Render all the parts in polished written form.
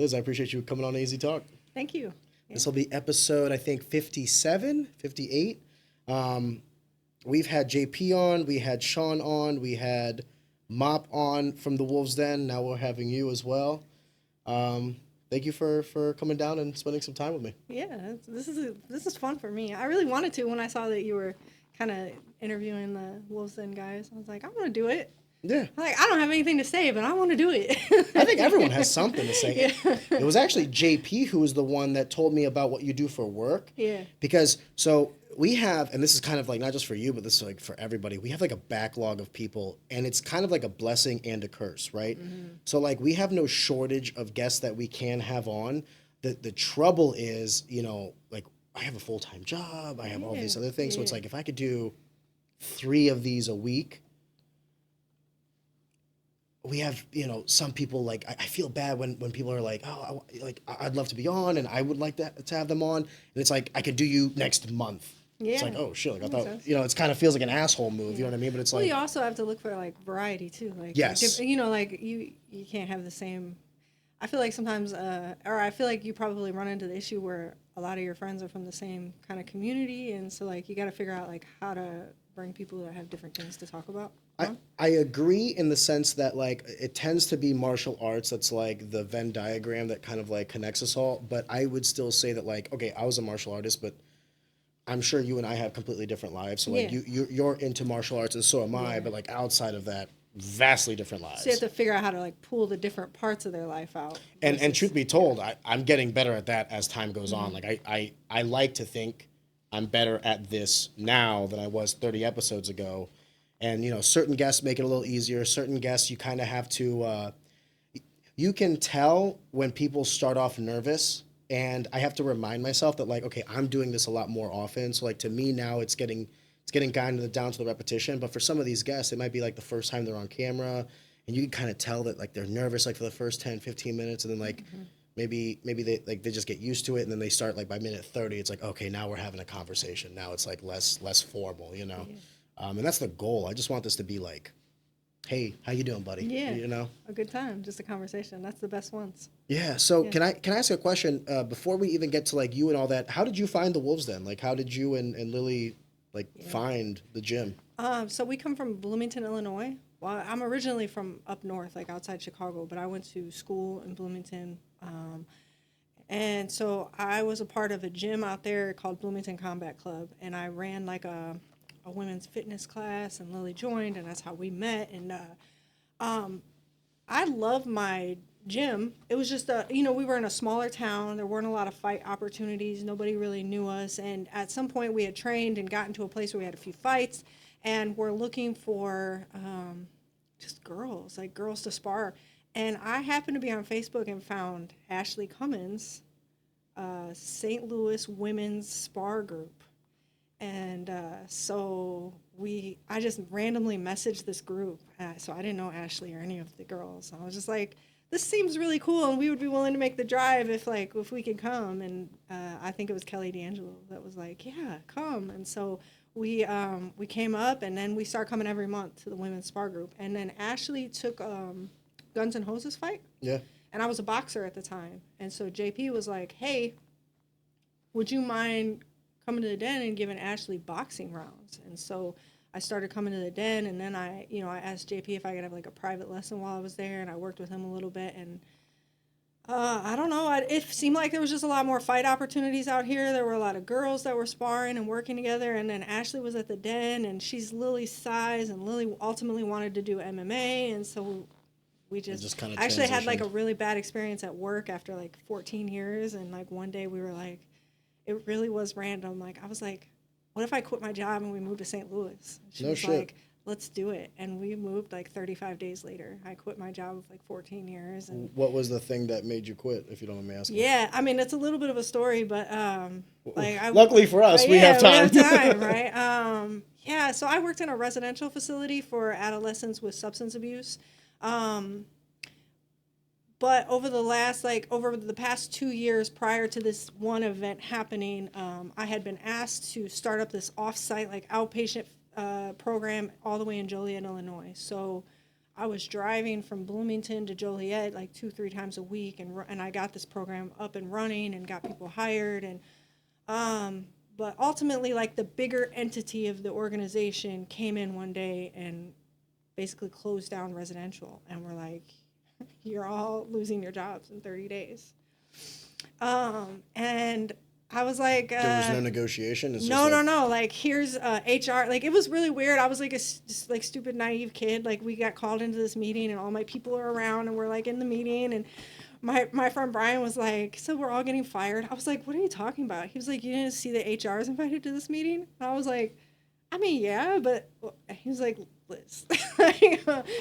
Liz, I appreciate you coming on Easy Talk. Thank you. Yeah. This will be episode, I think, 57, 58. We've had JP on, we had Sean on, we had Mop on from the Wolves Den. Now we're having you as well. Thank you for coming down and spending some time with me. Yeah, this is fun for me. I really wanted to when I saw that you were kind of interviewing the Wolves Den guys. I was like, I want to do it. Yeah. Like, I don't have anything to say, but I want to do it. I think everyone has something to say. Yeah. It was actually JP who was the one that told me about what you do for work. Yeah. Because, so we have, and this is kind of like not just for you, but this is like for everybody, we have like a backlog of people, and it's kind of like a blessing and a curse, right? Mm-hmm. So like we have no shortage of guests that we can have on. The trouble is, you know, like I have a full-time job, I have all these other things. So it's like if I could do 3 of these a week, we have, you know, some people like, I feel bad when people are like, oh, I'd love to be on and I would like to have them on. And it's like, I could do you next month. Yeah. It's like, oh shit, like I thought, you know, it's kind of feels like an asshole move, you know what I mean? But it's like, you also have to look for like variety too. Like, yes. You know, like you can't have the same, I feel like sometimes, or I feel like you probably run into the issue where a lot of your friends are from the same kind of community. And so like, you got to figure out like how to bring people that have different things to talk about. I agree in the sense that like it tends to be martial arts that's like the Venn diagram that kind of like connects us all, but I would still say that like, okay, I was a martial artist, but I'm sure you and I have completely different lives. So like you're into martial arts and so am I, but like outside of that, vastly different lives. So you have to figure out how to like pull the different parts of their life out. And truth be told, I'm getting better at that as time goes on. Like I like to think I'm better at this now than I was 30 episodes ago. And, you know, certain guests make it a little easier. Certain guests, you kind of have to, you can tell when people start off nervous. And I have to remind myself that, like, okay, I'm doing this a lot more often. So, like, to me now, it's getting kind of down to the repetition. But for some of these guests, it might be, like, the first time they're on camera. And you can kind of tell that, like, they're nervous, like, for the first 10, 15 minutes. And then, like, maybe they just get used to it. And then they start, like, by minute 30, it's like, okay, now we're having a conversation. Now it's, like, less formal, you know? Yeah. And that's the goal. I just want this to be like, hey, how you doing, buddy? Yeah, you know, a good time, just a conversation. That's the best ones. Yeah. So can I ask a question before we even get to like you and all that? How did you find the Wolves Den? Like, how did you and Lily like find the gym? So we come from Bloomington, Illinois. Well, I'm originally from up north, like outside Chicago, but I went to school in Bloomington. And so I was a part of a gym out there called Bloomington Combat Club, and I ran like a women's fitness class, and Lily joined, and that's how we met. And I love my gym. It was just you know, we were in a smaller town. There weren't a lot of fight opportunities. Nobody really knew us. And at some point, we had trained and gotten to a place where we had a few fights, and we're looking for just girls to spar. And I happened to be on Facebook and found Ashley Cummins, St. Louis Women's Spar Group. And so I just randomly messaged this group. So I didn't know Ashley or any of the girls. I was just like, this seems really cool, and we would be willing to make the drive if we could come. And I think it was Kelly D'Angelo that was like, yeah, come. And so we came up, and then we started coming every month to the women's spar group. And then Ashley took Guns and Hoses fight. Yeah. And I was a boxer at the time. And so JP was like, hey, would you mind coming to the den and giving Ashley boxing rounds? And so I started coming to the den, and then I asked JP if I could have like a private lesson while I was there, and I worked with him a little bit. And I don't know, it seemed like there was just a lot more fight opportunities out here. There were a lot of girls that were sparring and working together, and then Ashley was at the den, and she's Lily's size, and Lily ultimately wanted to do MMA, and so we just kind of actually had like a really bad experience at work after like 14 years, and like one day we were like, it really was random. Like, I was like, what if I quit my job and we moved to St. Louis? She was like, let's do it. And we moved like 35 days later. I quit my job of like 14 years. And what was the thing that made you quit, if you don't mind me asking? Yeah, I mean, it's a little bit of a story, but luckily for us, we have time. We have time, right? Yeah, so I worked in a residential facility for adolescents with substance abuse. But over the past 2 years prior to this one event happening, I had been asked to start up this off-site, like outpatient program all the way in Joliet, Illinois. So I was driving from Bloomington to Joliet like 2-3 times a week, and I got this program up and running and got people hired, and but ultimately, like, the bigger entity of the organization came in one day and basically closed down residential, and we're like, you're all losing your jobs in 30 days. And I was like, there was no negotiation. It's no, just no. Like, here's HR. Like, it was really weird. I was like just like stupid, naive kid. Like, we got called into this meeting, and all my people are around, and we're like in the meeting, and my friend Brian was like, so we're all getting fired. I was like, what are you talking about? He was like, you didn't see the HR is invited to this meeting? And I was like, I mean, yeah, but he was like, Liz.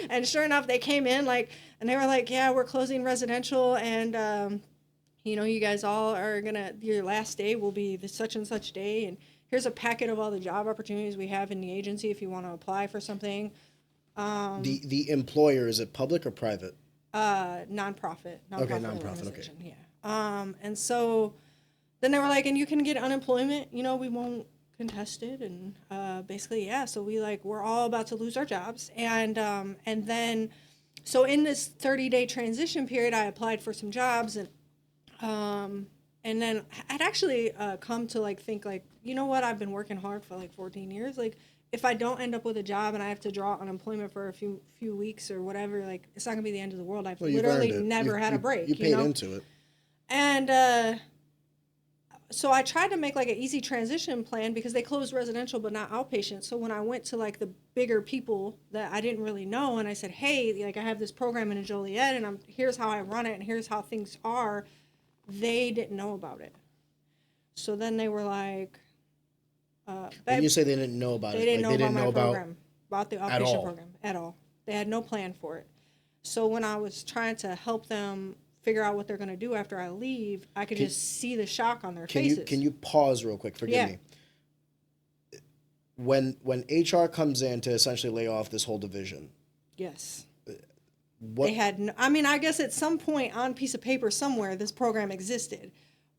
And sure enough, they came in, like, and they were like, yeah, we're closing residential, and you guys all are your last day will be the such and such day, and here's a packet of all the job opportunities we have in the agency if you want to apply for something. The employer, is it public or private? Nonprofit. Okay, nonprofit. Organization, okay. Yeah. And so then they were like, and you can get unemployment. We won't contest it, and basically, yeah. So we're all about to lose our jobs, and then, so in this 30-day transition period, I applied for some jobs, and then I'd actually come to like think like, you know what, I've been working hard for like 14 years. Like, if I don't end up with a job and I have to draw unemployment for a few weeks or whatever, like, it's not gonna be the end of the world. I've literally never had a break. You paid into it. And so I tried to make like an easy transition plan because they closed residential but not outpatient. So when I went to like the bigger people that I didn't really know, and I said, hey, like, I have this program in Joliet, and here's how I run it, and here's how things are, they didn't know about it. So then they were like, when you say they didn't know about they it, didn't like, know about my program, about the outpatient program at all. They had no plan for it. So when I was trying to help them figure out what they're going to do after I leave, I could just see the shock on their faces. Can you pause real quick? Forgive me. When HR comes in to essentially lay off this whole division. Yes. What? They had no, I mean, I guess at some point on a piece of paper somewhere this program existed,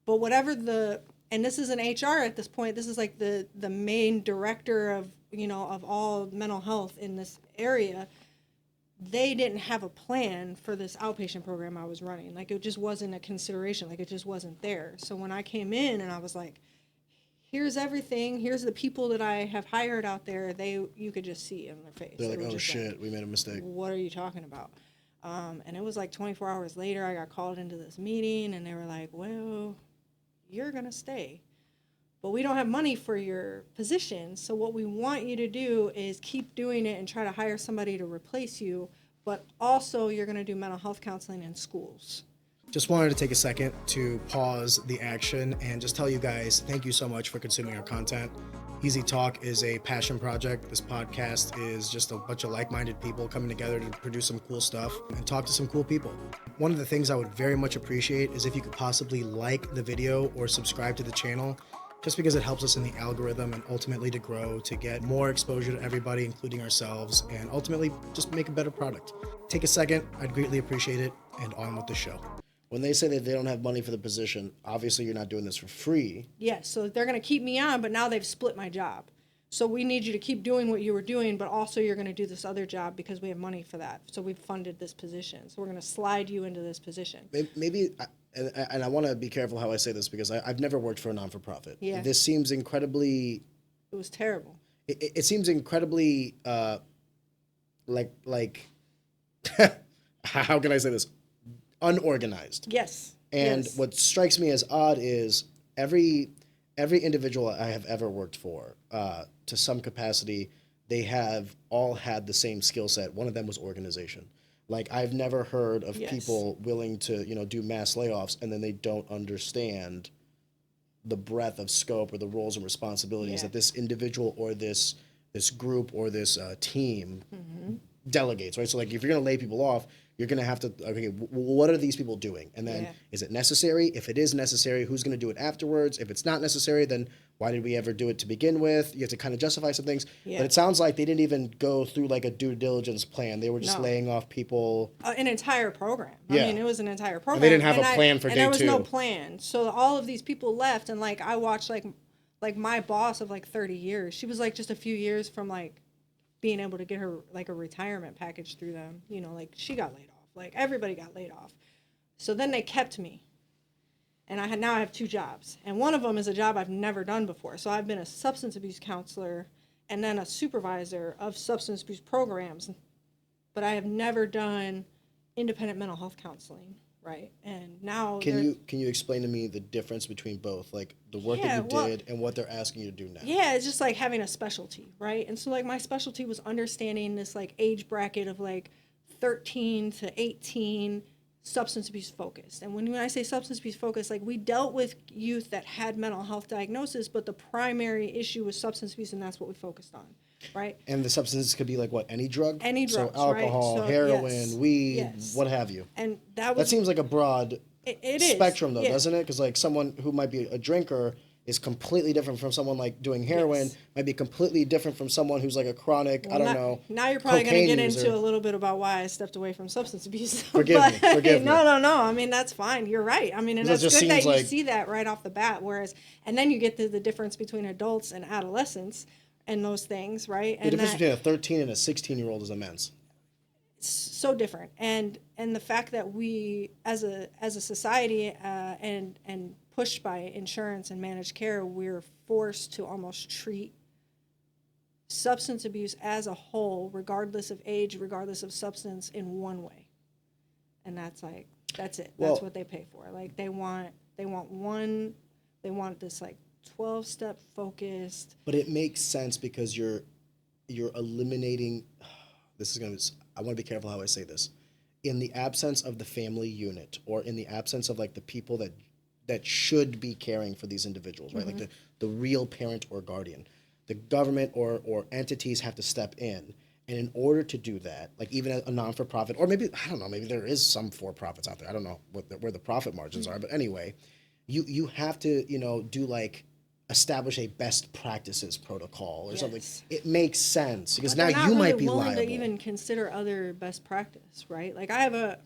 but whatever and this is an HR at this point. This is like the main director of of all mental health in this area. They didn't have a plan for this outpatient program I was running. Like, it just wasn't a consideration. Like, it just wasn't there. So when I came in and I was like, here's everything. Here's the people that I have hired out there. You could just see in their face. They're like, oh shit, we made a mistake. What are you talking about? And it was like 24 hours later, I got called into this meeting, and they were like, well, you're going to stay. But we don't have money for your position, so what we want you to do is keep doing it and try to hire somebody to replace you, but also you're going to do mental health counseling in schools. Just wanted to take a second to pause the action and just tell you guys thank you so much for consuming our content. Easy Talk is a passion project. This podcast is just a bunch of like-minded people coming together to produce some cool stuff and talk to some cool people. One of the things I would very much appreciate is if you could possibly like the video or subscribe to the channel, just because it helps us in the algorithm and ultimately to grow, to get more exposure to everybody, including ourselves, and ultimately just make a better product. Take a second, I'd greatly appreciate it, and on with the show. When they say that they don't have money for the position, obviously you're not doing this for free. Yes, so they're going to keep me on, but now they've split my job. So we need you to keep doing what you were doing, but also you're going to do this other job because we have money for that. So we've funded this position. So we're going to slide you into this position. Maybe, and I want to be careful how I say this because I've never worked for a non-for-profit. Yeah. This seems incredibly... It was terrible. It seems incredibly, like how can I say this? Unorganized. Yes. And yes. What strikes me as odd is every individual I have ever worked for, to some capacity, they have all had the same skill set. One of them was organization. Like, I've never heard of Yes. people willing to, do mass layoffs and then they don't understand the breadth of scope or the roles and responsibilities that this individual or this group or this team delegates, right? So, like, if you're going to lay people off, you're going to have to, okay, what are these people doing? And then, is it necessary? If it is necessary, who's going to do it afterwards? If it's not necessary, then why did we ever do it to begin with? You have to kind of justify some things. Yeah. But it sounds like they didn't even go through, like, a due diligence plan. They were just No. laying off people. An entire program. Yeah. I mean, it was an entire program. And they didn't have a plan for day And there was no two. plan. So all of these people left, and, like, I watched, like my boss of, like, 30 years. She was, like, just a few years from, like, being able to get her like a retirement package through them. You know, like she got laid off, like everybody got laid off. So then they kept me. And now I have 2 jobs. And one of them is a job I've never done before. So I've been a substance abuse counselor and then a supervisor of substance abuse programs. But I have never done independent mental health counseling, right? And now Can you explain to me the difference between both, like the work that you did and what they're asking you to do now? Yeah, it's just like having a specialty, right? And so like my specialty was understanding this like age bracket of like 13 to 18 substance abuse focused. And when I say substance abuse focused, like we dealt with youth that had mental health diagnosis, but the primary issue was substance abuse, and that's what we focused on, right? And the substances could be like what, any drug? Any drugs, so alcohol, right? So, heroin, yes, weed, yes. what have you. And that seems like a broad it spectrum, though, yeah. doesn't it? Because like someone who might be a drinker is completely different from someone like doing heroin, might be completely different from someone who's like a chronic, I don't know. Now you're probably going to get user. into a little bit about why I stepped away from substance abuse. Forgive me. No. I mean, that's fine. You're right. I mean, and that's good that you see that right off the bat. Whereas, and then you get to the difference between adults and adolescents and those things, right? The difference between a 13 and a 16-year-old is immense. So different. And the fact that we, as a society, and pushed by insurance and managed care, we're forced to almost treat substance abuse as a whole, regardless of age, regardless of substance, in one way. And that's it. That's what they pay for. Like they want this like 12-step focused. But it makes sense because you're eliminating, I want to be careful how I say this. In the absence of the family unit, or in the absence of like the people that should be caring for these individuals, right? Like the real parent or guardian, the government or entities have to step in. And in order to do that, like even a non-for-profit, or maybe, I don't know, maybe there is some for-profits out there. I don't know where the profit margins are. But anyway, you have to, do like establish a best practices protocol or something. It makes sense because now you might be liable. To even consider other best practice, right? Like I have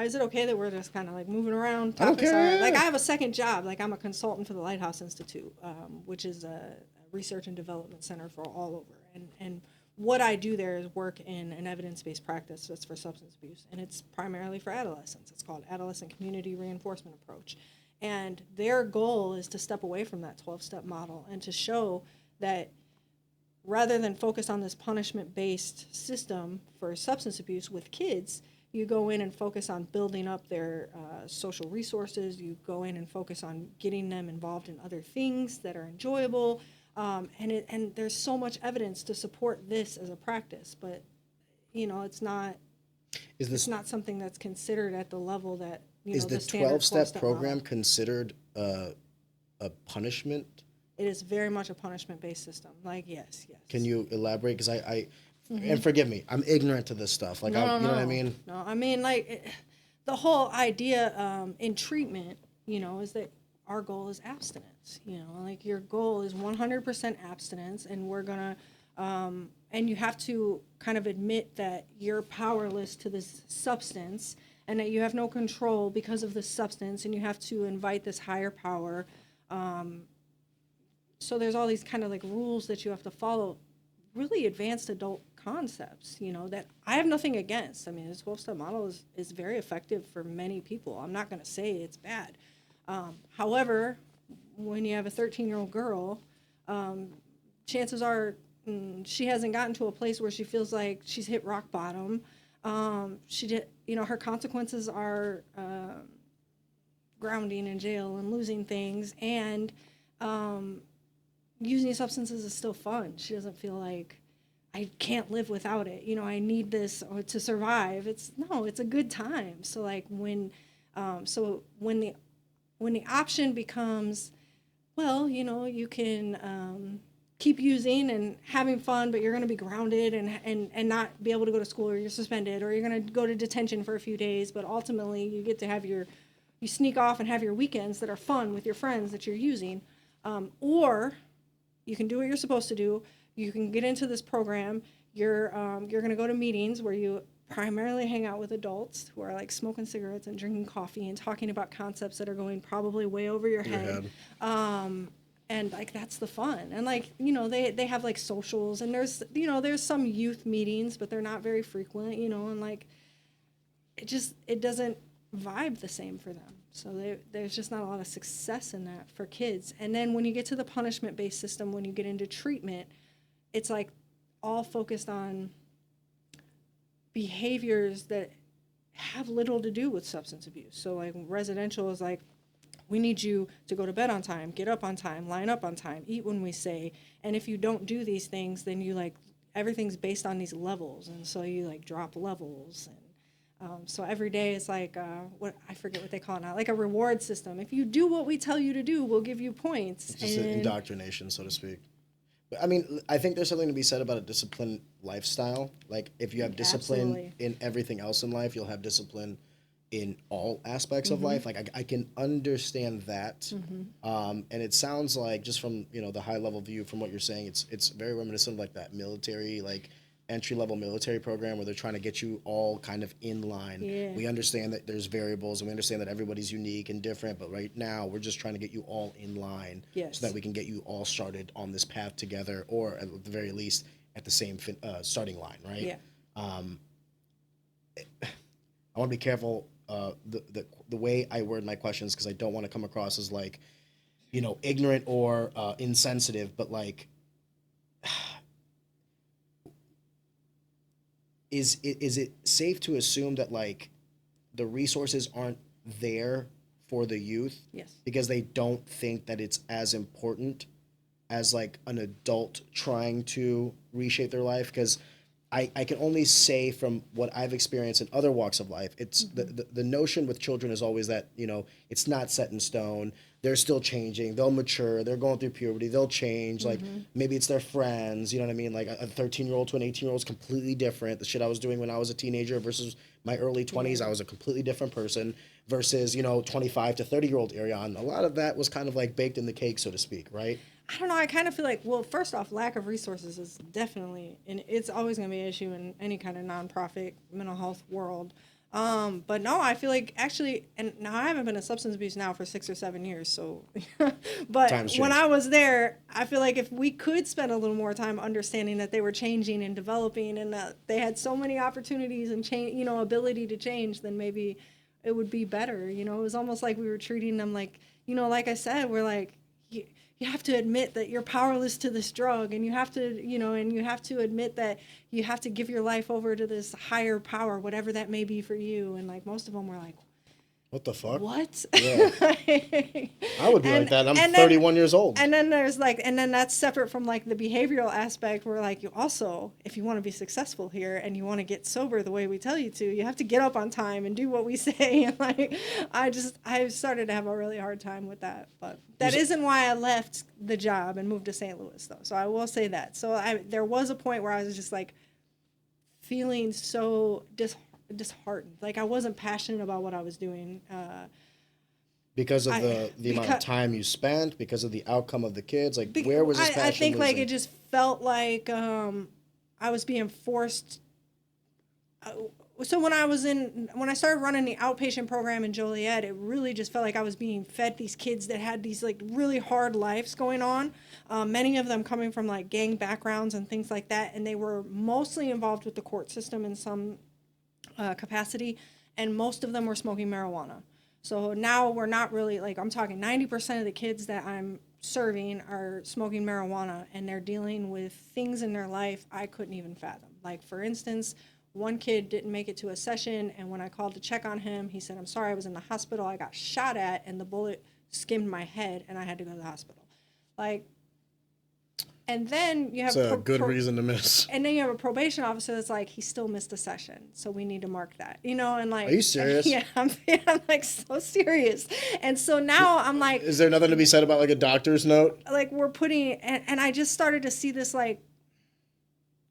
is it okay that we're just kind of like moving around topics? Okay. Like I have a second job. Like I'm a consultant for the Lighthouse Institute, which is a research and development center for all over. And what I do there is work in an evidence-based practice that's for substance abuse, and it's primarily for adolescents. It's called Adolescent Community Reinforcement Approach. And their goal is to step away from that 12-step model and to show that rather than focus on this punishment-based system for substance abuse with kids, you go in and focus on building up their social resources. You go in and focus on getting them involved in other things that are enjoyable. And there's so much evidence to support this as a practice, but it's not something that's considered at the level that is the 12-step program considered a punishment? It is very much a punishment-based system. Like yes. Can you elaborate? Because I and forgive me, I'm ignorant to this stuff. Like, you know what I mean? No, I mean the whole idea in treatment, is that our goal is abstinence. Like your goal is 100% abstinence, and we're gonna, and you have to kind of admit that you're powerless to this substance, and that you have no control because of this substance, and you have to invite this higher power. So there's all these kind of like rules that you have to follow, really advanced adult concepts, that I have nothing against. I mean, this 12-step model is very effective for many people. I'm not going to say it's bad. However, when you have a 13-year-old girl, chances are she hasn't gotten to a place where she feels like she's hit rock bottom. Her consequences are grounding in jail and losing things, and using substances is still fun. She doesn't feel like I can't live without it. I need this to survive. It's a good time. So like when the option becomes, well, you can keep using and having fun, but you're going to be grounded and not be able to go to school, or you're suspended, or you're going to go to detention for a few days. But ultimately, you get to have you sneak off and have your weekends that are fun with your friends that you're using, or you can do what you're supposed to do. You can get into this program. You're going to go to meetings where you primarily hang out with adults who are like smoking cigarettes and drinking coffee and talking about concepts that are going probably way over your head. And like that's the fun. And like, you know, they have like socials, and there's, you know, there's some youth meetings, but they're not very frequent, you know, and like it doesn't vibe the same for them. So there's just not a lot of success in that for kids. And then when you get to the punishment-based system, when you get into treatment, it's like all focused on behaviors that have little to do with substance abuse. So like residential is like, we need you to go to bed on time, get up on time, line up on time, eat when we say. And if you don't do these things, then you like, everything's based on these levels. And so you like drop levels. And so every day is like, what I forget what they call it now, like a reward system. If you do what we tell you to do, we'll give you points. It's just an indoctrination, so to speak. But I mean, I think there's something to be said about a disciplined lifestyle. Like if you have discipline Absolutely. in everything else in life, you'll have discipline in all aspects of life. Like I can understand that. And it sounds like, just from, you know, the high level view from what you're saying, it's very reminiscent of like that military, like entry-level military program where they're trying to get you all kind of in line. Yeah. We understand that there's variables, and we understand that everybody's unique and different, but right now we're just trying to get you all in line. Yes. So that we can get you all started on this path together, or at the very least at the same starting line, right? Yeah. I want to be careful the way I word my questions, because I don't want to come across as like, you know, ignorant or insensitive, but like, is it safe to assume that like the resources aren't there for the youth? Yes. Because they don't think that it's as important as like an adult trying to reshape their life? Because I can only say from what I've experienced in other walks of life, it's the notion with children is always that, you know, it's not set in stone. They're still changing. They'll mature. They're going through puberty. They'll change. Like maybe it's their friends. You know what I mean? Like a 13-year-old to an 18-year-old is completely different. The shit I was doing when I was a teenager versus my early 20s, I was a completely different person versus, you know, 25 to 30-year-old Ariane. A lot of that was kind of like baked in the cake, so to speak, right? I don't know. I kind of feel like, well, first off, lack of resources is definitely, and it's always going to be an issue in any kind of nonprofit mental health world. But no, I feel like actually, and now I haven't been in substance abuse now for 6 or 7 years. So, but Times when change. I was there, I feel like if we could spend a little more time understanding that they were changing and developing, and that they had so many opportunities and change, you know, ability to change, then maybe it would be better. You know, it was almost like we were treating them like, you know, like I said, we're like, you have to admit that you're powerless to this drug, and you have to, you know, and you have to admit that you have to give your life over to this higher power, whatever that may be for you. And like most of them were like, What the fuck? what? Yeah. I would be like that. I'm 31 years old. And then there's like, and then that's separate from like the behavioral aspect where like you also, if you want to be successful here and you want to get sober the way we tell you to, you have to get up on time and do what we say. And like, I started to have a really hard time with that. But that isn't why I left the job and moved to St. Louis though. So I will say that. So there was a point where I was just like feeling so disheartened. Like I wasn't passionate about what I was doing. Because of the amount of time you spent, because of the outcome of the kids, like where was this passion I think losing? like it just felt like I was being forced. So when I started running the outpatient program in Joliet, it really just felt like I was being fed these kids that had these like really hard lives going on. Many of them coming from like gang backgrounds and things like that, and they were mostly involved with the court system in some capacity, and most of them were smoking marijuana. So now we're not really, like, I'm talking 90% of the kids that I'm serving are smoking marijuana, and they're dealing with things in their life I couldn't even fathom. Like, for instance, one kid didn't make it to a session, and when I called to check on him, he said, I'm sorry, I was in the hospital, I got shot at, and the bullet skimmed my head, and I had to go to the hospital. Like, and then you have it's a good reason to miss. And then you have a probation officer that's like, he still missed a session, so we need to mark that. You know, and like, are you serious? Yeah, I'm like so serious. And so now I'm like, is there nothing to be said about like a doctor's note? Like we're putting, and I just started to see this like,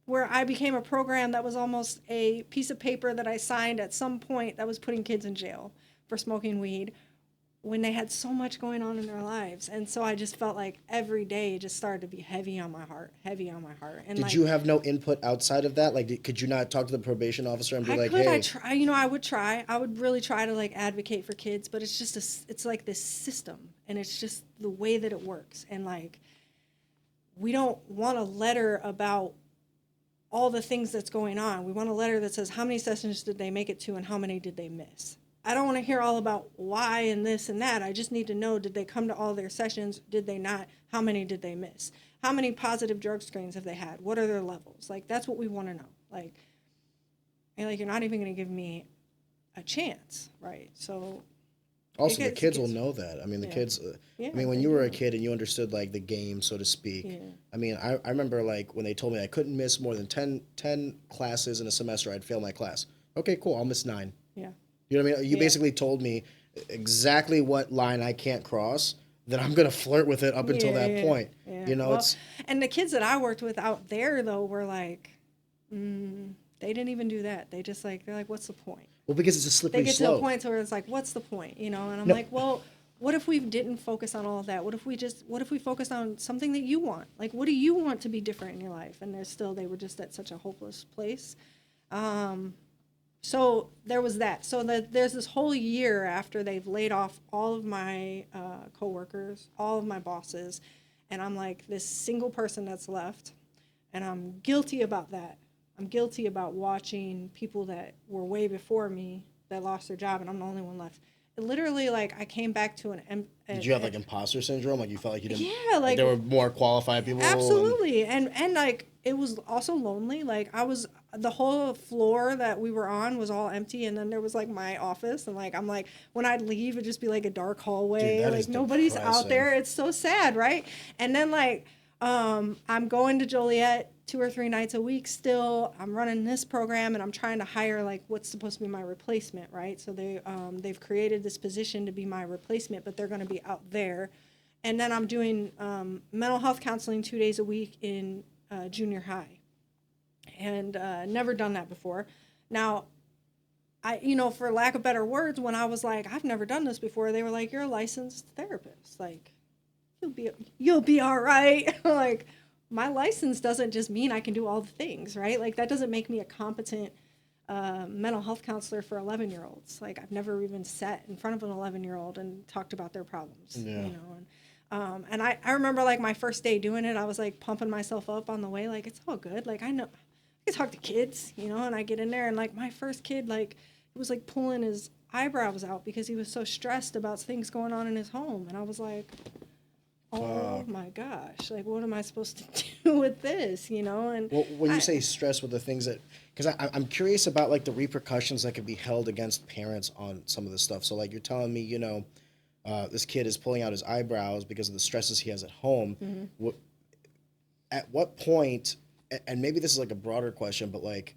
where I became a program that was almost a piece of paper that I signed at some point that was putting kids in jail for smoking weed. when they had so much going on in their lives. And so I just felt like every day just started to be heavy on my heart. And Did you have no input outside of that? Like, could you not talk to the probation officer and be like, I hey, try, I would really try to like advocate for kids, but it's just it's like this system, and it's just the way that it works. And like, we don't want a letter about all the things that's going on. We want a letter that says how many sessions did they make it to and how many did they miss. I don't want to hear all about why and this and that. I just need to know, did they come to all their sessions? Did they not? How many did they miss? How many positive drug screens have they had? What are their levels? Like, that's what we want to know. Like, and like, you're not even going to give me a chance, right? So also the kids will know that. I mean, the kids, I mean, when you were a kid and you understood like the game, so to speak, I mean, I remember like when they told me I couldn't miss more than 10 classes in a semester, I'd fail my class. Okay, cool. I'll miss 9. Yeah. You know what I mean? You basically told me exactly what line I can't cross, that I'm going to flirt with it up until that point. Yeah. You know, well, it's... And the kids that I worked with out there, though, were like, they didn't even do that. They just like, they're like, what's the point? Well, because it's a slippery slope. They get to a point where it's like, what's the point? You know, and I'm like, well, what if we didn't focus on all of that? What if we focused on something that you want? Like, what do you want to be different in your life? And they were just at such a hopeless place. So there was that. So there's this whole year after they've laid off all of my coworkers, all of my bosses, and I'm like this single person that's left, and I'm guilty about that. I'm guilty about watching people that were way before me that lost their job, and I'm the only one left. It literally, like, I came back to Did you have like imposter syndrome? Like you felt like you didn't? Yeah, like there were more qualified people. Absolutely, and like it was also lonely. Like the whole floor that we were on was all empty, and then there was like my office, and like I'm like when I'd leave, it'd just be like a dark hallway. Dude, that like is nobody's depressing. out there. It's so sad, right? And then like I'm going to Joliet 2 or 3 nights a week still. I'm running this program, and I'm trying to hire like what's supposed to be my replacement, right? So they've created this position to be my replacement, but they're going to be out there. And then I'm doing mental health counseling 2 days a week in junior high, and never done that before. Now, for lack of better words, when I was like, I've never done this before, they were like, you're a licensed therapist. Like, you'll be all right. Like, my license doesn't just mean I can do all the things, right? Like, that doesn't make me a competent mental health counselor for 11-year-olds. Like, I've never even sat in front of an 11-year-old and talked about their problems, And I remember, like, my first day doing it, I was, like, pumping myself up on the way. Like, it's all good. Like, I know I can talk to kids, and I get in there. And, like, my first kid, like, it was, like, pulling his eyebrows out because he was so stressed about things going on in his home. And I was like, oh, my gosh. Like, what am I supposed to do with this, And well, when you say stress with the things that... Because I'm curious about, like, the repercussions that could be held against parents on some of this stuff. So, like, you're telling me, this kid is pulling out his eyebrows because of the stresses he has at home. Mm-hmm. At what point, and maybe this is like a broader question, but like,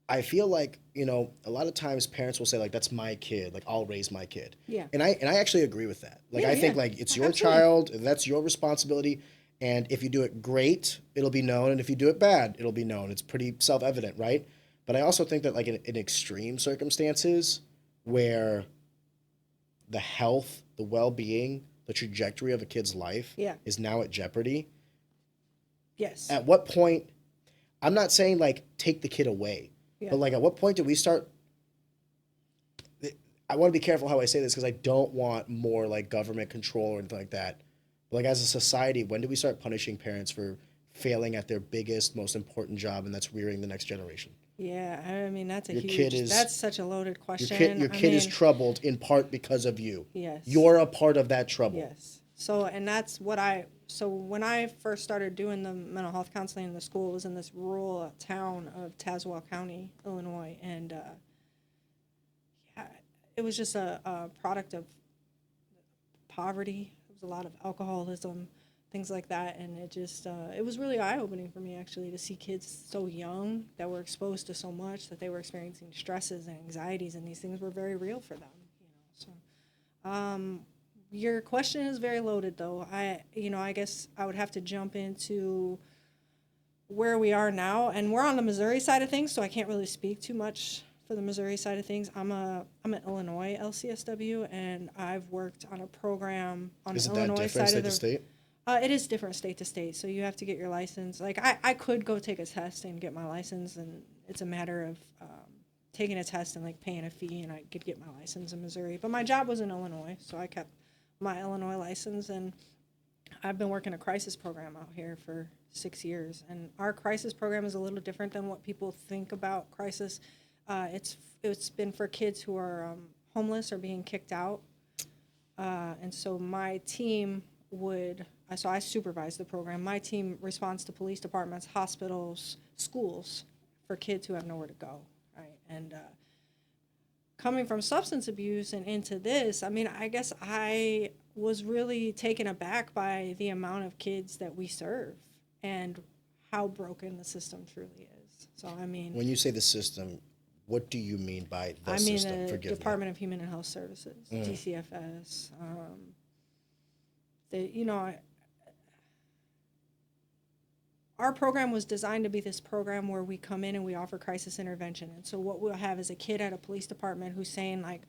I feel like, a lot of times parents will say like, that's my kid, like I'll raise my kid. Yeah. And I actually agree with that. Like, I think like it's your child, that's your responsibility. And if you do it great, it'll be known. And if you do it bad, it'll be known. It's pretty self-evident, right? But I also think that like in extreme circumstances where the health, the well-being, the trajectory of a kid's life is now at jeopardy. Yes. At what point, I'm not saying like take the kid away, but like at what point do we start, I want to be careful how I say this because I don't want more like government control or anything like that. But like as a society, when do we start punishing parents for failing at their biggest, most important job, and that's rearing the next generation? Yeah, I mean, that's that's such a loaded question. Your kid is troubled in part because of you. Yes. You're a part of that trouble. Yes. So when I first started doing the mental health counseling in the school, it was in this rural town of Tazewell County, Illinois. And it was just a product of poverty. There was a lot of alcoholism, things like that, and it just it was really eye-opening for me actually to see kids so young that were exposed to so much, that they were experiencing stresses and anxieties, and these things were very real for them. So your question is very loaded, though. I guess I would have to jump into where we are now, and we're on the Missouri side of things, so I can't really speak too much for the Missouri side of things. I'm an Illinois LCSW, and I've worked on a program on Is the it that Illinois different side state of the. to state? It is different state to state, so you have to get your license. Like I could go take a test and get my license, and it's a matter of taking a test and like paying a fee, and I could get my license in Missouri. But my job was in Illinois, so I kept my Illinois license, and I've been working a crisis program out here for 6 years. And our crisis program is a little different than what people think about crisis. It's been for kids who are homeless or being kicked out, and so my team so I supervise the program. My team responds to police departments, hospitals, schools for kids who have nowhere to go, right? And coming from substance abuse and into this, I mean, I guess I was really taken aback by the amount of kids that we serve and how broken the system truly is. So, I mean, When you say the system, what do you mean by the I mean system? the Forgive me. Department of Human and Health Services, DCFS. Our program was designed to be this program where we come in and we offer crisis intervention. And so what we'll have is a kid at a police department who's saying like,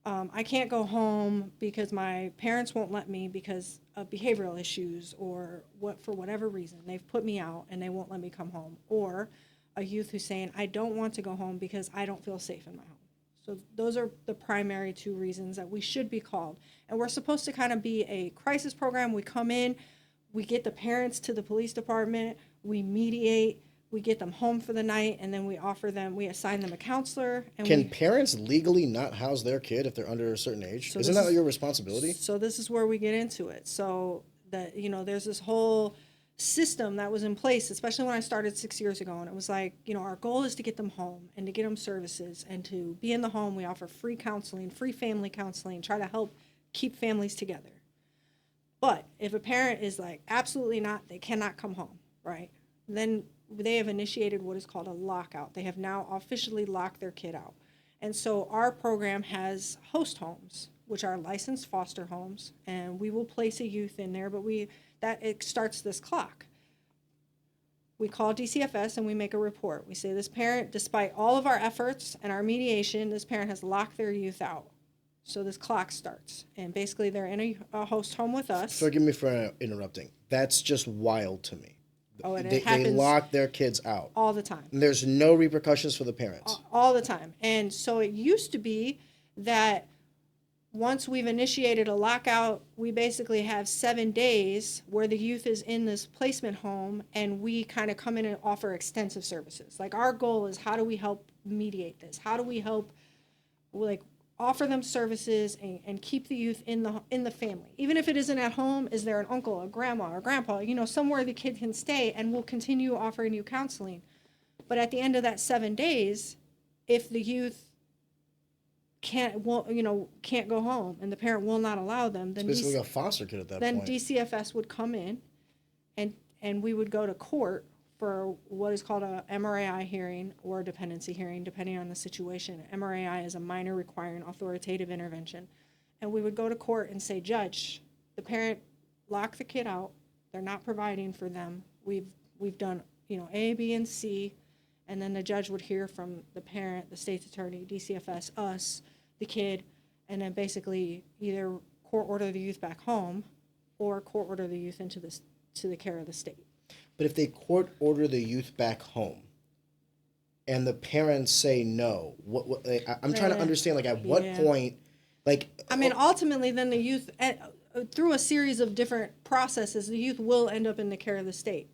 I can't go home because my parents won't let me because of behavioral issues or for whatever reason. They've put me out and they won't let me come home. Or a youth who's saying, I don't want to go home because I don't feel safe in my home. So those are the primary two reasons that we should be called. And we're supposed to kind of be a crisis program. We come in, we get the parents to the police department, we mediate, we get them home for the night, and then we assign them a counselor. And Can parents legally not house their kid if they're under a certain age? Isn't that your responsibility? So this is where we get into it. So that, there's this whole system that was in place, especially when I started 6 years ago. And it was like, our goal is to get them home and to get them services and to be in the home. We offer free counseling, free family counseling, try to help keep families together. But if a parent is like, absolutely not, they cannot come home, right? Then they have initiated what is called a lockout. They have now officially locked their kid out. And so our program has host homes, which are licensed foster homes, and we will place a youth in there, but it starts this clock. We call DCFS and we make a report. We say this parent, despite all of our efforts and our mediation, this parent has locked their youth out. So this clock starts, and basically they're in a host home with us. Forgive me for interrupting. That's just wild to me. Oh, and They it happens lock their kids out. all the time. And there's no repercussions for the parents. All the time. And so it used to be that once we've initiated a lockout, we basically have 7 days where the youth is in this placement home, and we kind of come in and offer extensive services. Like our goal is, how do we help mediate this? How do we help offer them services and keep the youth in the family? Even if it isn't at home, is there an uncle, a grandma, or grandpa, somewhere the kid can stay, and we'll continue offering you counseling. But at the end of that 7 days, if the youth can't go home and the parent will not allow them, then It's basically a foster kid at that then point. DCFS would come in and we would go to court for what is called a MRAI hearing or a dependency hearing, depending on the situation. MRAI is a minor requiring authoritative intervention. And we would go to court and say, Judge, the parent locked the kid out. They're not providing for them. We've done, A, B, and C. And then the judge would hear from the parent, the state's attorney, DCFS, us, the kid, and then basically either court order the youth back home or court order the youth to the care of the state. But if they court order the youth back home and the parents say no, I'm trying to understand, at what point, ultimately then the youth, through a series of different processes, the youth will end up in the care of the state.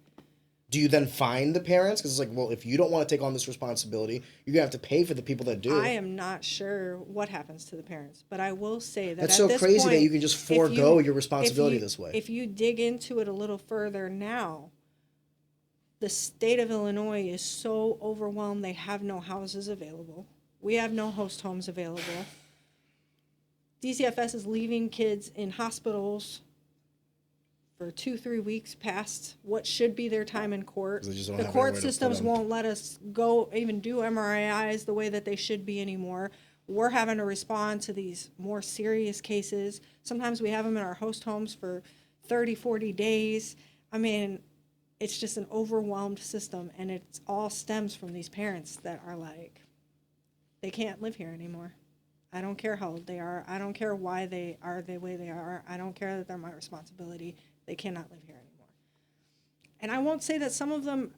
Do you then fine the parents? Because it's if you don't want to take on this responsibility, you're going to have to pay for the people that do. I am not sure what happens to the parents, but I will say that that's so crazy that you can just forego your responsibility this way. If you dig into it a little further now, the state of Illinois is so overwhelmed, they have no houses available. We have no host homes available. DCFS is leaving kids in hospitals for 2-3 weeks past what should be their time in court. The court systems won't let us go even do MRIs the way that they should be anymore. We're having to respond to these more serious cases. Sometimes we have them in our host homes for 30, 40 days. It's just an overwhelmed system, and it all stems from these parents that are they can't live here anymore. I don't care how old they are. I don't care why they are the way they are. I don't care that they're my responsibility. They cannot live here anymore. And I won't say that some of them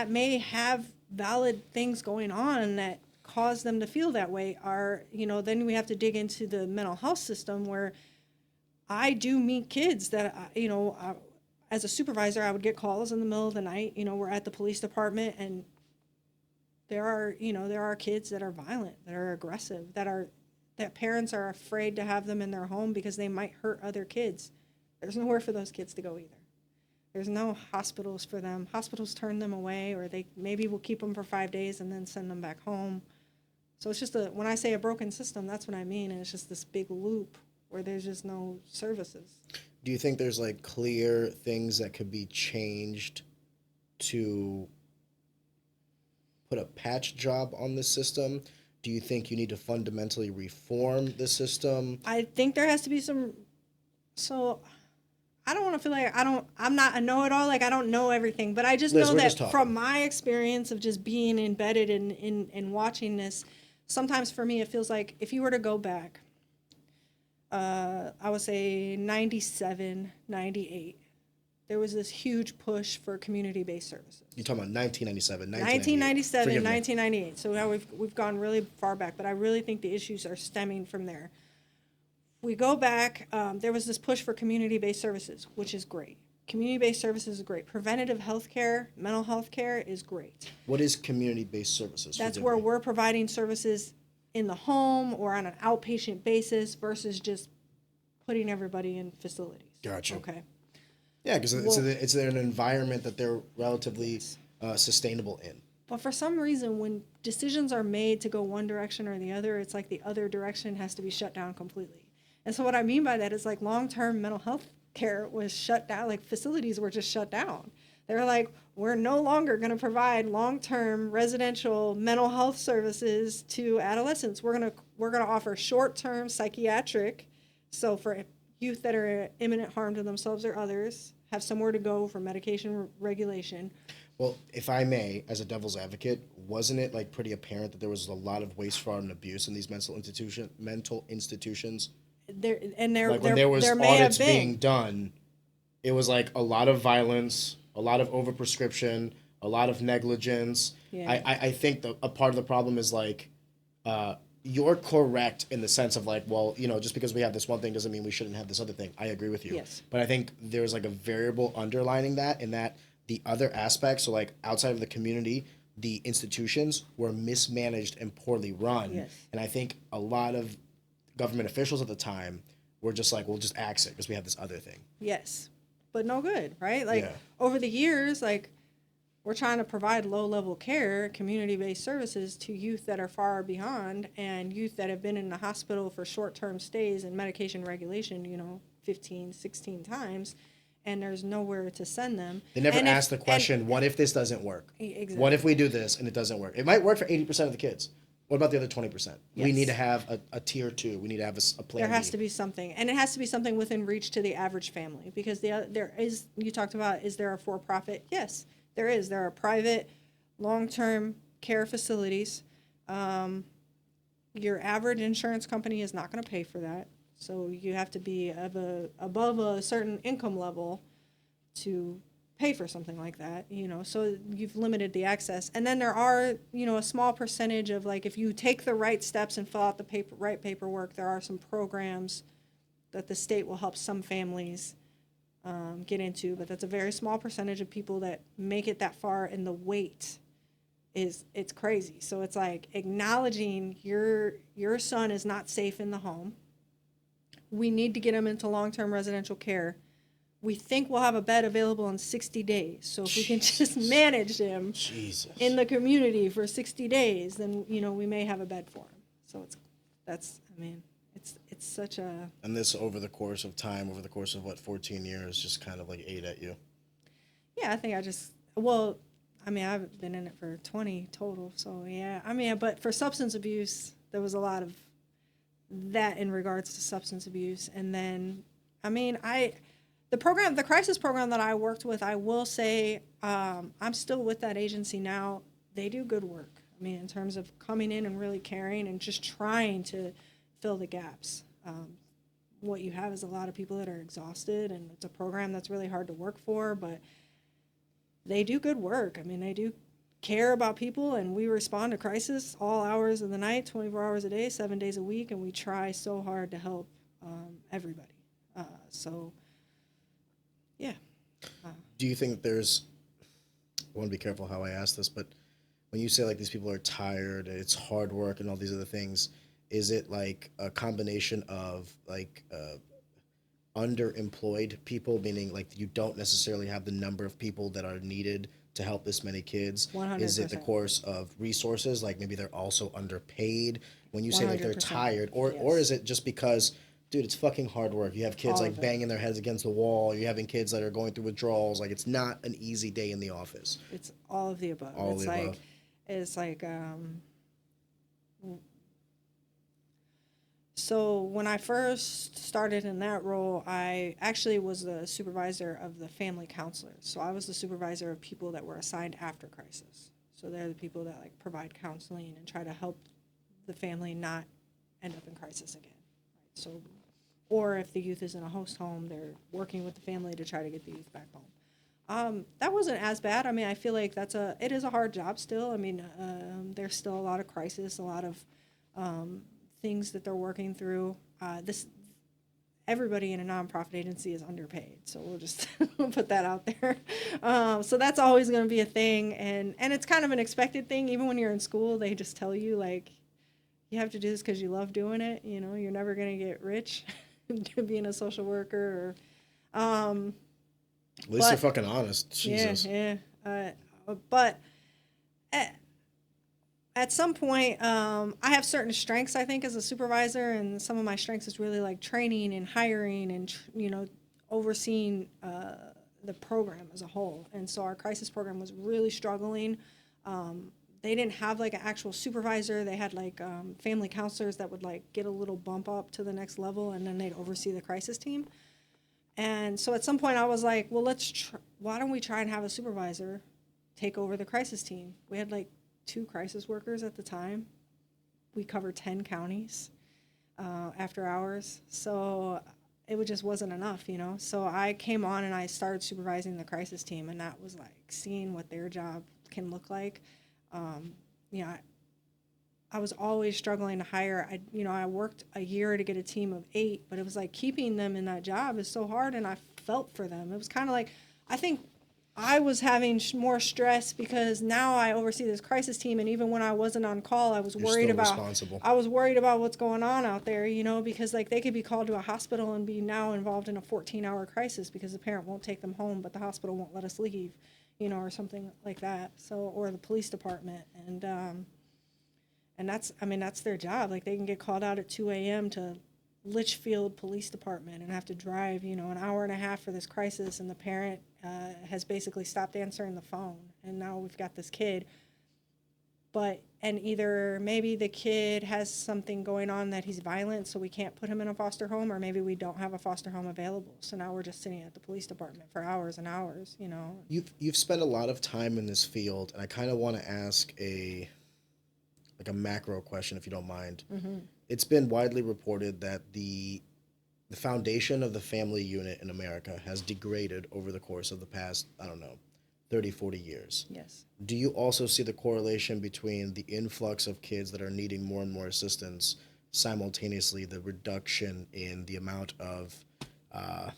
may have valid things going on that cause them to feel that way. Then we have to dig into the mental health system, where I do meet kids that, as a supervisor, I would get calls in the middle of the night. We're at the police department, and there are kids that are violent, that are aggressive, that parents are afraid to have them in their home because they might hurt other kids. There's nowhere for those kids to go either. There's no hospitals for them. Hospitals turn them away, or they maybe will keep them for 5 days and then send them back home. So it's just when I say a broken system, that's what I mean. And it's just this big loop where there's just no services. Do you think there's like clear things that could be changed to put a patch job on this system? Do you think you need to fundamentally reform the system? I think there has to be some. So I don't want to feel like I'm not a know-it-all. Like, I don't know everything, but I just know that from my experience of just being embedded in watching this, sometimes for me it feels like if you were to go back, I would say 97, 98, there was this huge push for community-based services. You're talking about 1997, 1997, 1998. So now we've gone really far back, but I really think the issues are stemming from there. We go back, there was this push for community-based services, which is great. Community-based services is great. Preventative health care, mental health care is great. What is community-based services? That's where we're providing services in the home or on an outpatient basis versus just putting everybody in facilities. Gotcha. Okay. Yeah, because it's an environment that they're relatively sustainable in. But for some reason, when decisions are made to go one direction or the other, it's like the other direction has to be shut down completely. And so what I mean by that is like long-term mental health care was shut down, like facilities were just shut down. They're like, we're no longer going to provide long-term residential mental health services to adolescents. We're going to offer short-term psychiatric, so for youth that are in imminent harm to themselves or others, have somewhere to go for medication regulation. Well, if I may, as a devil's advocate, wasn't it like pretty apparent that there was a lot of waste, fraud, and abuse in these mental institutions? There was may have audits been. being done, it was like a lot of violence, a lot of overprescription, a lot of negligence. Yeah. I think a part of the problem is like, you're correct in the sense of like, well, just because we have this one thing doesn't mean we shouldn't have this other thing. I agree with you. Yes. But I think there's like a variable underlining that, in that the other aspects, so like outside of the community, the institutions were mismanaged and poorly run. Yes. And I think a lot of government officials at the time were just like, we'll just axe it because we have this other thing. Yes, but no good, right? Like Yeah. over the years, like we're trying to provide low-level care, community-based services to youth that are far beyond, and youth that have been in the hospital for short-term stays and medication regulation, 15, 16 times, and there's nowhere to send them. They never asked the question, what if this doesn't work? Exactly. What if we do this and it doesn't work? It might work for 80% of the kids. What about the other 20%? Yes. We need to have a tier 2. We need to have a plan There has B. to be something, and it has to be something within reach to the average family, because there is, you talked about, is there a for-profit? Yes, there is. There are private long-term care facilities. Your average insurance company is not going to pay for that, so you have to be above a certain income level to pay for something like that, so you've limited the access. And then there are, a small percentage of, like, if you take the right steps and fill out the right paperwork, there are some programs that the state will help some families get into, but that's a very small percentage of people that make it that far, and the wait it's crazy. So it's like acknowledging your son is not safe in the home. We need to get him into long-term residential care. We think we'll have a bed available in 60 days. So if we can just manage him in the community for 60 days, then, we may have a bed for him. So it's such a... And this over the course of time, over the course of, 14 years, just kind of like ate at you? Yeah, I think I've been in it for 20 total. So, yeah. But for substance abuse, there was a lot of that in regards to substance abuse. And then, the crisis program that I worked with, I will say, I'm still with that agency now. They do good work. I mean, in terms of coming in and really caring and just trying to fill the gaps. What you have is a lot of people that are exhausted, and it's a program that's really hard to work for, but they do good work. I mean, they do care about people, and we respond to crisis all hours of the night, 24 hours a day, 7 days a week, and we try so hard to help everybody. So, yeah. Do you think there's, I want to be careful how I ask this, but when you say like these people are tired, it's hard work and all these other things, is it like a combination of like underemployed people, meaning like you don't necessarily have the number of people that are needed to help this many kids? 100%. Is it the course of resources, like maybe they're also underpaid when you say like they're 100%. tired, or Yes. is it just because, dude, it's fucking hard work? You have kids All like of it. banging their heads against the wall, you're having kids that are going through withdrawals, like it's not an easy day in the office. It's all of the above. All of It's the like, above. it's like, so when I first started in that role, I actually was the supervisor of the family counselors. So I was the supervisor of people that were assigned after crisis. So they're the people that like provide counseling and try to help the family not end up in crisis again. Right? So, or if the youth is in a host home, they're working with the family to try to get the youth back home. That wasn't as bad. I mean, I feel like it is a hard job still. I mean, there's still a lot of crisis, a lot of things that they're working through. Everybody in a nonprofit agency is underpaid, so we'll just put that out there. So that's always going to be a thing, and it's kind of an expected thing. Even when you're in school, they just tell you like, you have to do this because you love doing it. You know, you're never going to get rich being a social worker. At least they're fucking honest. Jesus. Yeah. But at some point, I have certain strengths, I think, as a supervisor, and some of my strengths is really like training and hiring and, overseeing the program as a whole. And so our crisis program was really struggling. They didn't have like an actual supervisor. They had like family counselors that would like get a little bump up to the next level, and then they'd oversee the crisis team. And so at some point I was like, well, why don't we try and have a supervisor take over the crisis team? We had like 2 crisis workers at the time. We covered 10 counties after hours. So it just wasn't enough, So I came on and I started supervising the crisis team, and that was like seeing what their job can look like. I was always struggling to hire. I worked a year to get a team of 8, but it was like keeping them in that job is so hard, and I felt for them. It was kind of like, I think I was having more stress because now I oversee this crisis team, and even when I wasn't on call, I was worried about what's going on out there, because like they could be called to a hospital and be now involved in a 14-hour crisis because the parent won't take them home, but the hospital won't let us leave, or something like that. So, or the police department, and that's their job. Like they can get called out at 2 a.m. to Litchfield Police Department and have to drive, an hour and a half for this crisis, and the parent has basically stopped answering the phone, and now we've got this kid. And either maybe the kid has something going on that he's violent, so we can't put him in a foster home, or maybe we don't have a foster home available. So now we're just sitting at the police department for hours and hours, You've spent a lot of time in this field, and I kind of want to ask a macro question, if you don't mind. Mm-hmm. It's been widely reported that the foundation of the family unit in America has degraded over the course of the past, 30, 40 years. Yes. Do you also see the correlation between the influx of kids that are needing more and more assistance, simultaneously the reduction in the amount of, I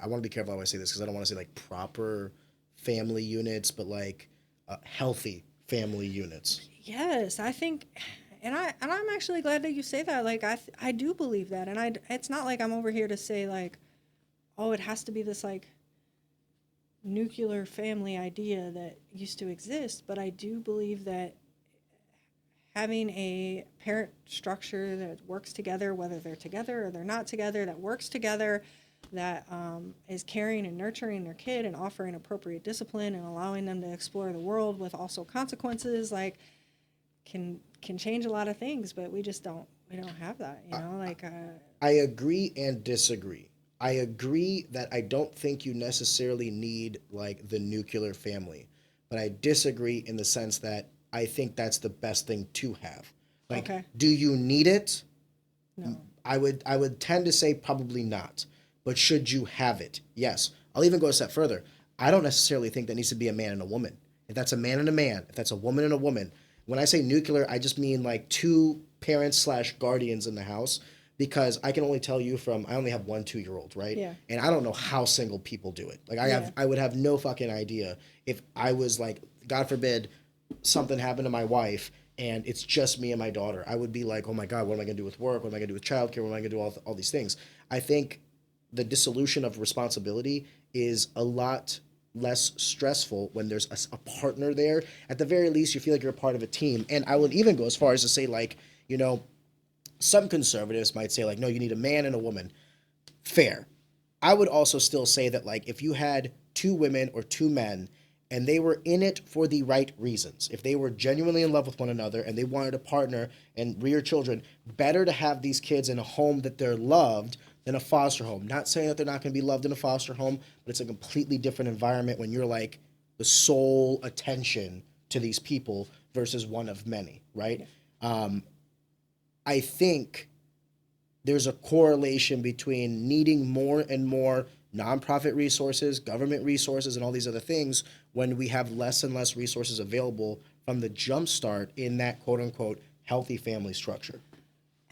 want to be careful how I say this because I don't want to say like proper family units, but like healthy family units? Yes, I think, and I'm actually glad that you say that. Like I do believe that, and it's not like I'm over here to say like, oh, it has to be this like nuclear family idea that used to exist, but I do believe that having a parent structure that works together, whether they're together or they're not together, that works together, that is caring and nurturing their kid and offering appropriate discipline and allowing them to explore the world with also consequences, like can change a lot of things, but we don't have that, I agree and disagree. I agree that I don't think you necessarily need like the nuclear family, but I disagree in the sense that I think that's the best thing to have. Like, Okay. do you need it? No. I would tend to say probably not. But should you have it? Yes. I'll even go a step further. I don't necessarily think that needs to be a man and a woman. If that's a man and a man, if that's a woman and a woman, when I say nuclear, I just mean like two parents slash guardians in the house. Because I can only tell you from, I only have 1 2-year-old, right? Yeah. And I don't know how single people do it. Like Yeah. I would have no fucking idea if I was like, God forbid, something happened to my wife and it's just me and my daughter. I would be like, oh my God, what am I going to do with work? What am I going to do with childcare? What am I going to do all these things? I think the dissolution of responsibility is a lot less stressful when there's a partner there. At the very least, you feel like you're a part of a team. And I would even go as far as to say, like, you know, some conservatives might say, like, no, you need a man and a woman. Fair. I would also still say that, like, if you had 2 women or 2 men and they were in it for the right reasons, if they were genuinely in love with one another and they wanted a partner and rear children, better to have these kids in a home that they're loved than a foster home. Not saying that they're not going to be loved in a foster home, but it's a completely different environment when you're like the sole attention to these people versus one of many, right? I think there's a correlation between needing more and more nonprofit resources, government resources, and all these other things when we have less and less resources available from the jumpstart in that quote unquote healthy family structure.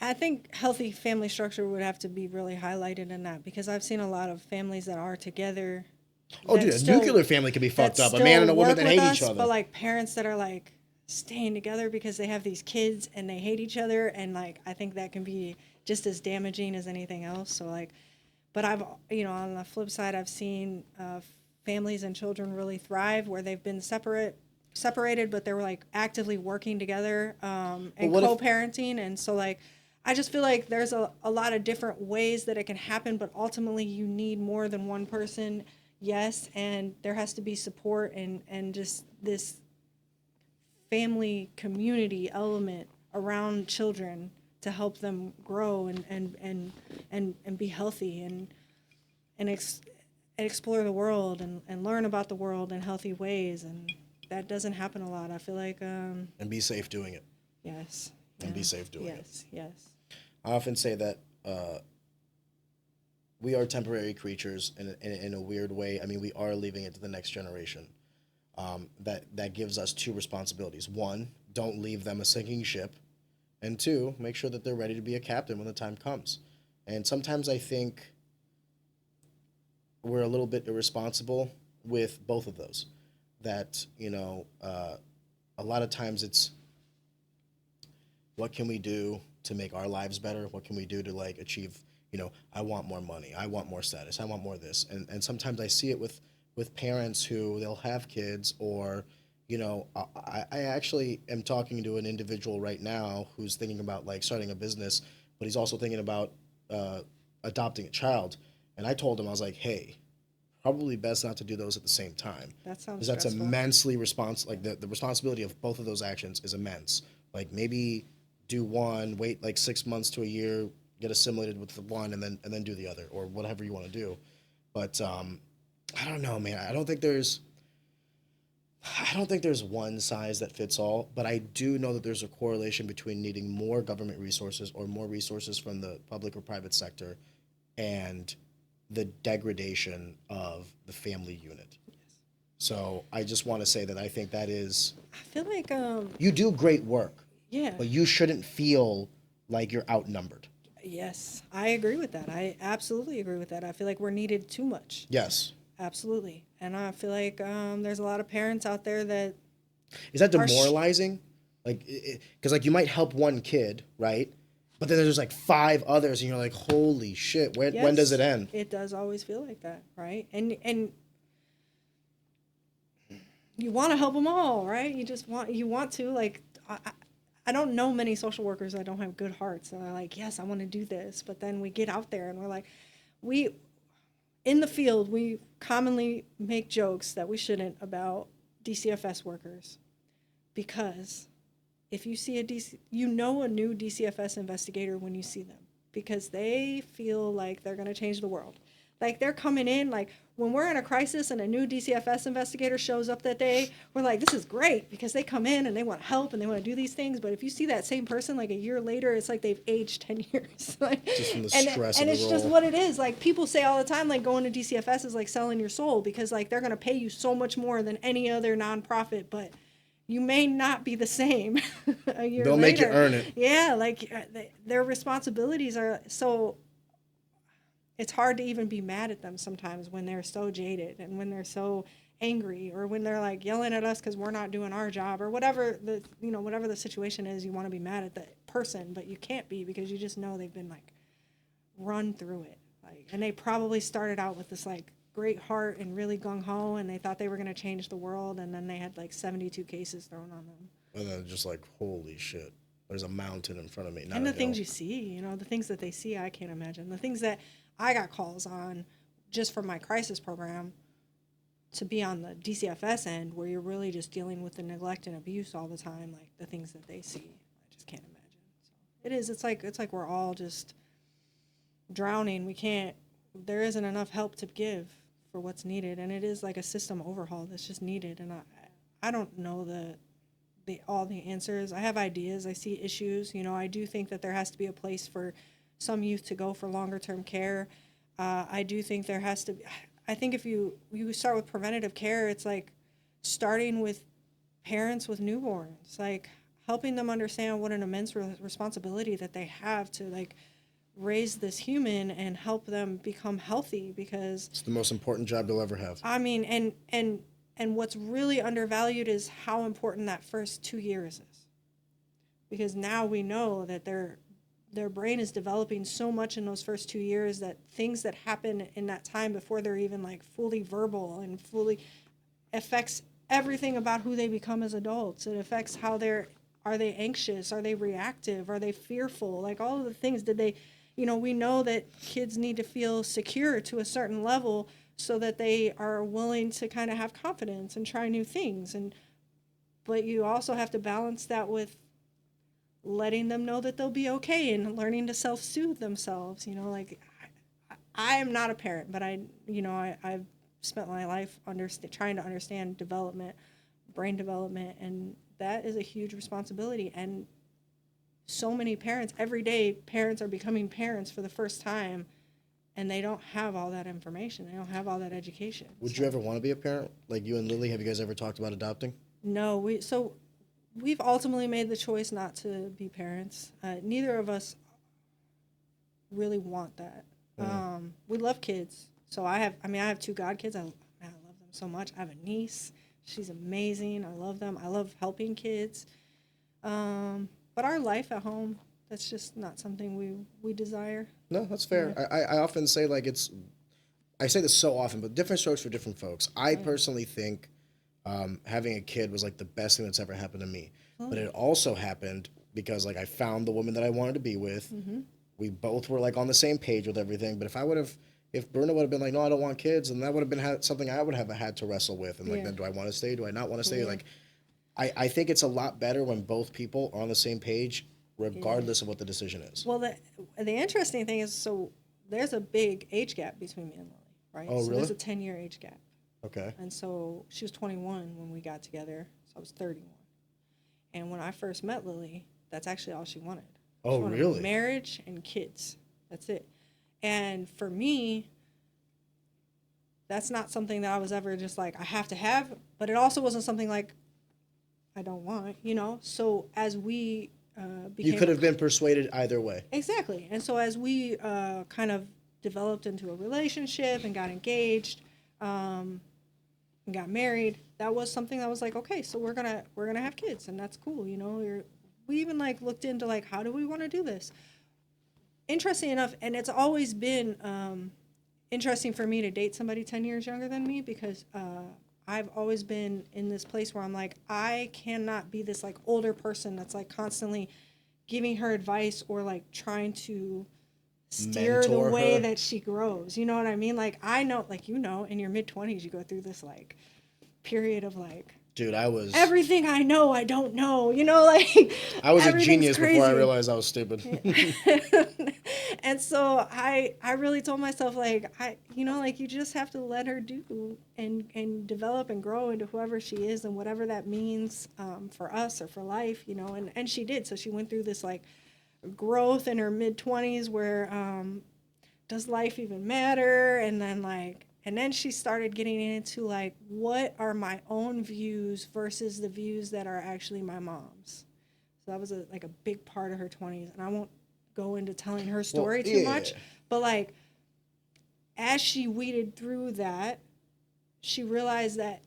I think healthy family structure would have to be really highlighted in that, because I've seen a lot of families that are together. Oh, that dude, a still- nuclear family can be fucked that up. A man and a still woman work that with hate each us, other. But like parents that are like staying together because they have these kids and they hate each other, and like I think that can be just as damaging as anything else. So like, but I've, you know, on the flip side, I've seen families and children really thrive where they've been separated, but they were like actively working together and co-parenting. And so like, I just feel like there's a lot of different ways that it can happen, but ultimately you need more than one person. Yes. And there has to be support and just this family community element around children to help them grow and be healthy and explore the world and learn about the world in healthy ways. And that doesn't happen a lot. I feel like and be safe doing it. yes. And be safe doing it. Yes. I often say that we are temporary creatures in a weird way. I mean, we are leaving it to the next generation. That gives us 2 responsibilities. 1, don't leave them a sinking ship. And 2, make sure that they're ready to be a captain when the time comes. And sometimes I think we're a little bit irresponsible with both of those. That, you know, a lot of times it's what can we do to make our lives better? What can we do to like achieve, you know, I want more money, I want more status, I want more this. And sometimes I see it with parents who they'll have kids or, you know, I actually am talking to an individual right now who's thinking about like starting a business, but he's also thinking about adopting a child. And I told him, I was like, hey, probably best not to do those at the same time. That sounds because that's stressful. immensely like the responsibility of both of those actions is immense. Like maybe do one, wait like 6 months to a year, get assimilated with the one, and then do the other, or whatever you want to do. But I don't know, man. I don't think there's one size that fits all, but I do know that there's a correlation between needing more government resources or more resources from the public or private sector and the degradation of the family unit. Yes. So I just want to say that I think that is... I feel like... you do great work. Yeah. But you shouldn't feel like you're outnumbered. Yes, I agree with that. I absolutely agree with that. I feel like we're needed too much. Yes. Absolutely. And I feel like there's a lot of parents out there that... Is that demoralizing? Like, because like you might help one kid, right? But then there's like 5 others and you're like, holy shit, when does it end? It does always feel like that, right? And you want to help them all, right? You want to, like... I don't know many social workers that don't have good hearts. And they're like, yes, I want to do this. But then we get out there and we're like, in the field, we commonly make jokes that we shouldn't about DCFS workers. Because if you see a new DCFS investigator when you see them. Because they feel like they're going to change the world. Like they're coming in, like when we're in a crisis and a new DCFS investigator shows up that day, we're like, this is great because they come in and they want to help and they want to do these things. But if you see that same person like a year later, it's like they've aged 10 years. Like, Just from the stress and of it's the just role. what it is. Like people say all the time, like going to DCFS is like selling your soul because like they're going to pay you so much more than any other nonprofit, but you may not be the same a year They'll later. make you earn it. Yeah, like their responsibilities are so. It's hard to even be mad at them sometimes when they're so jaded and when they're so angry or when they're like yelling at us because we're not doing our job or whatever whatever the situation is. You want to be mad at the person, but you can't be because you just know they've been like run through it. Like, and they probably started out with this like great heart and really gung ho, and they thought they were going to change the world, and then they had like 72 cases thrown on them. And then just like, holy shit, there's a mountain in front of me. And the things you see, the things that they see, I can't imagine. The things that I got calls on just from my crisis program to be on the DCFS end where you're really just dealing with the neglect and abuse all the time, like the things that they see, I just can't imagine. So it is, it's like we're all just drowning. There isn't enough help to give for what's needed, and it is like a system overhaul that's just needed, and I don't know all the answers. I have ideas. I see issues. I do think that there has to be a place for some youth to go for longer term care. I do think there has to be. I think if you start with preventative care, it's like starting with parents with newborns, like helping them understand what an immense responsibility that they have to like raise this human and help them become healthy, because It's the most important job you'll ever have. I mean, and what's really undervalued is how important that first 2 years is, because now we know that their brain is developing so much in those first 2 years that things that happen in that time before they're even like fully verbal and fully affects everything about who they become as adults. It affects are they anxious? Are they reactive? Are they fearful? Like all of the things we know that kids need to feel secure to a certain level so that they are willing to kind of have confidence and try new things. But you also have to balance that with letting them know that they'll be okay and learning to self-soothe themselves. Like I am not a parent, but I've spent my life trying to understand development, brain development, and that is a huge responsibility. And so many parents, every day, parents are becoming parents for the first time, and they don't have all that information. They don't have all that education. Would you ever want to be a parent? Like you and Lily, have you guys ever talked about adopting? No, we've ultimately made the choice not to be parents. Neither of us really want that. We love kids. So I have 2 godkids. I love them so much. I have a niece. She's amazing. I love them. I love helping kids. But our life at home, that's just not something we desire. No, that's fair. Yeah. I often say I say this so often, but different strokes for different folks. I personally think having a kid was like the best thing that's ever happened to me. But it also happened because like I found the woman that I wanted to be with. Mm-hmm. We both were like on the same page with everything. But if Bruna would have been like, no, I don't want kids, and that would have been something I would have had to wrestle with. And like, then do I want to stay? Do I not want to stay? Yeah. Like, I think it's a lot better when both people are on the same page, regardless of what the decision is. Well, the interesting thing is, so there's a big age gap between me and Lily, right? Oh, really? So there's a 10-year age gap. Okay. And so she was 21 when we got together, so I was 31. And when I first met Lily, that's actually all she wanted. Oh, she wanted really? Marriage and kids. That's it. And for me, that's not something that I was ever just like, I have to have, but it also wasn't something like I don't want, So as we became... You could have been persuaded either way. Exactly. And so as we kind of developed into a relationship and got engaged and got married, that was something that was like, okay, so we're gonna have kids, and that's cool, We even like looked into like, how do we want to do this? Interesting enough, and it's always been interesting for me to date somebody 10 years younger than me, because I've always been in this place where I'm like, I cannot be this like older person that's like constantly giving her advice or like trying to steer mentor the way her. that she grows. You know what I mean? Like I know, like in your mid-20s you go through this like period of like Dude, I was everything I know, I don't know. You know, like I was a everything's genius crazy. before I realized I was stupid. And so I really told myself, like, like, you just have to let her do and develop and grow into whoever she is and whatever that means, for us or for life, and she did. So she went through this like growth in her mid-20s where, does life even matter? And then she started getting into like, what are my own views versus the views that are actually my mom's. So that was like a big part of her 20s. And I won't go into telling her story too much, but like, as she weeded through that, she realized that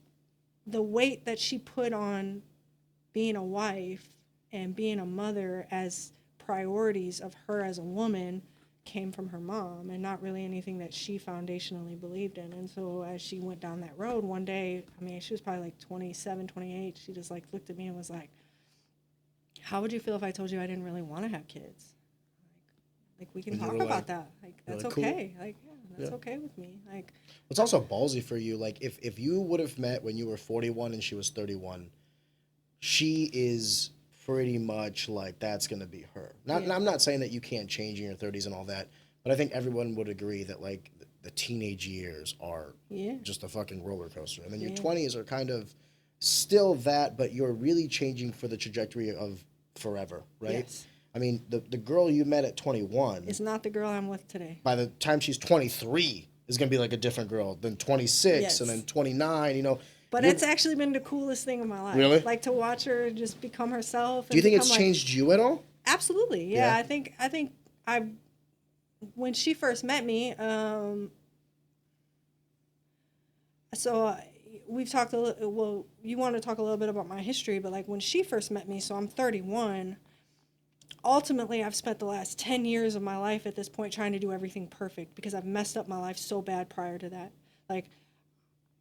the weight that she put on being a wife and being a mother as priorities of her as a woman came from her mom and not really anything that she foundationally believed in. And so as she went down that road one day, I mean, she was probably like 27, 28, she just like looked at me and was like, how would you feel if I told you I didn't really want to have kids? Like we can talk about that. Like, that's like, okay. Cool. Like, yeah, that's okay with me. Like, it's also ballsy for you. Like, if you would have met when you were 41 and she was 31, she is pretty much like, that's going to be her. I'm not saying that you can't change in your 30s and all that, but I think everyone would agree that like the teenage years are just a fucking roller coaster. And then your 20s are kind of still that, but you're really changing for the trajectory of forever, right? Yes. I mean, the girl you met at 21 is not the girl I'm with today. By the time she's 23 is going to be like a different girl than 26 and then 29, But it's actually been the coolest thing in my life. Really? Like to watch her just become herself. Do you think it's changed you at all? Absolutely. Yeah. I think when she first met me, so we've talked a little, well, you want to talk a little bit about my history, but like when she first met me, so I'm 31, ultimately I've spent the last 10 years of my life at this point trying to do everything perfect because I've messed up my life so bad prior to that. Like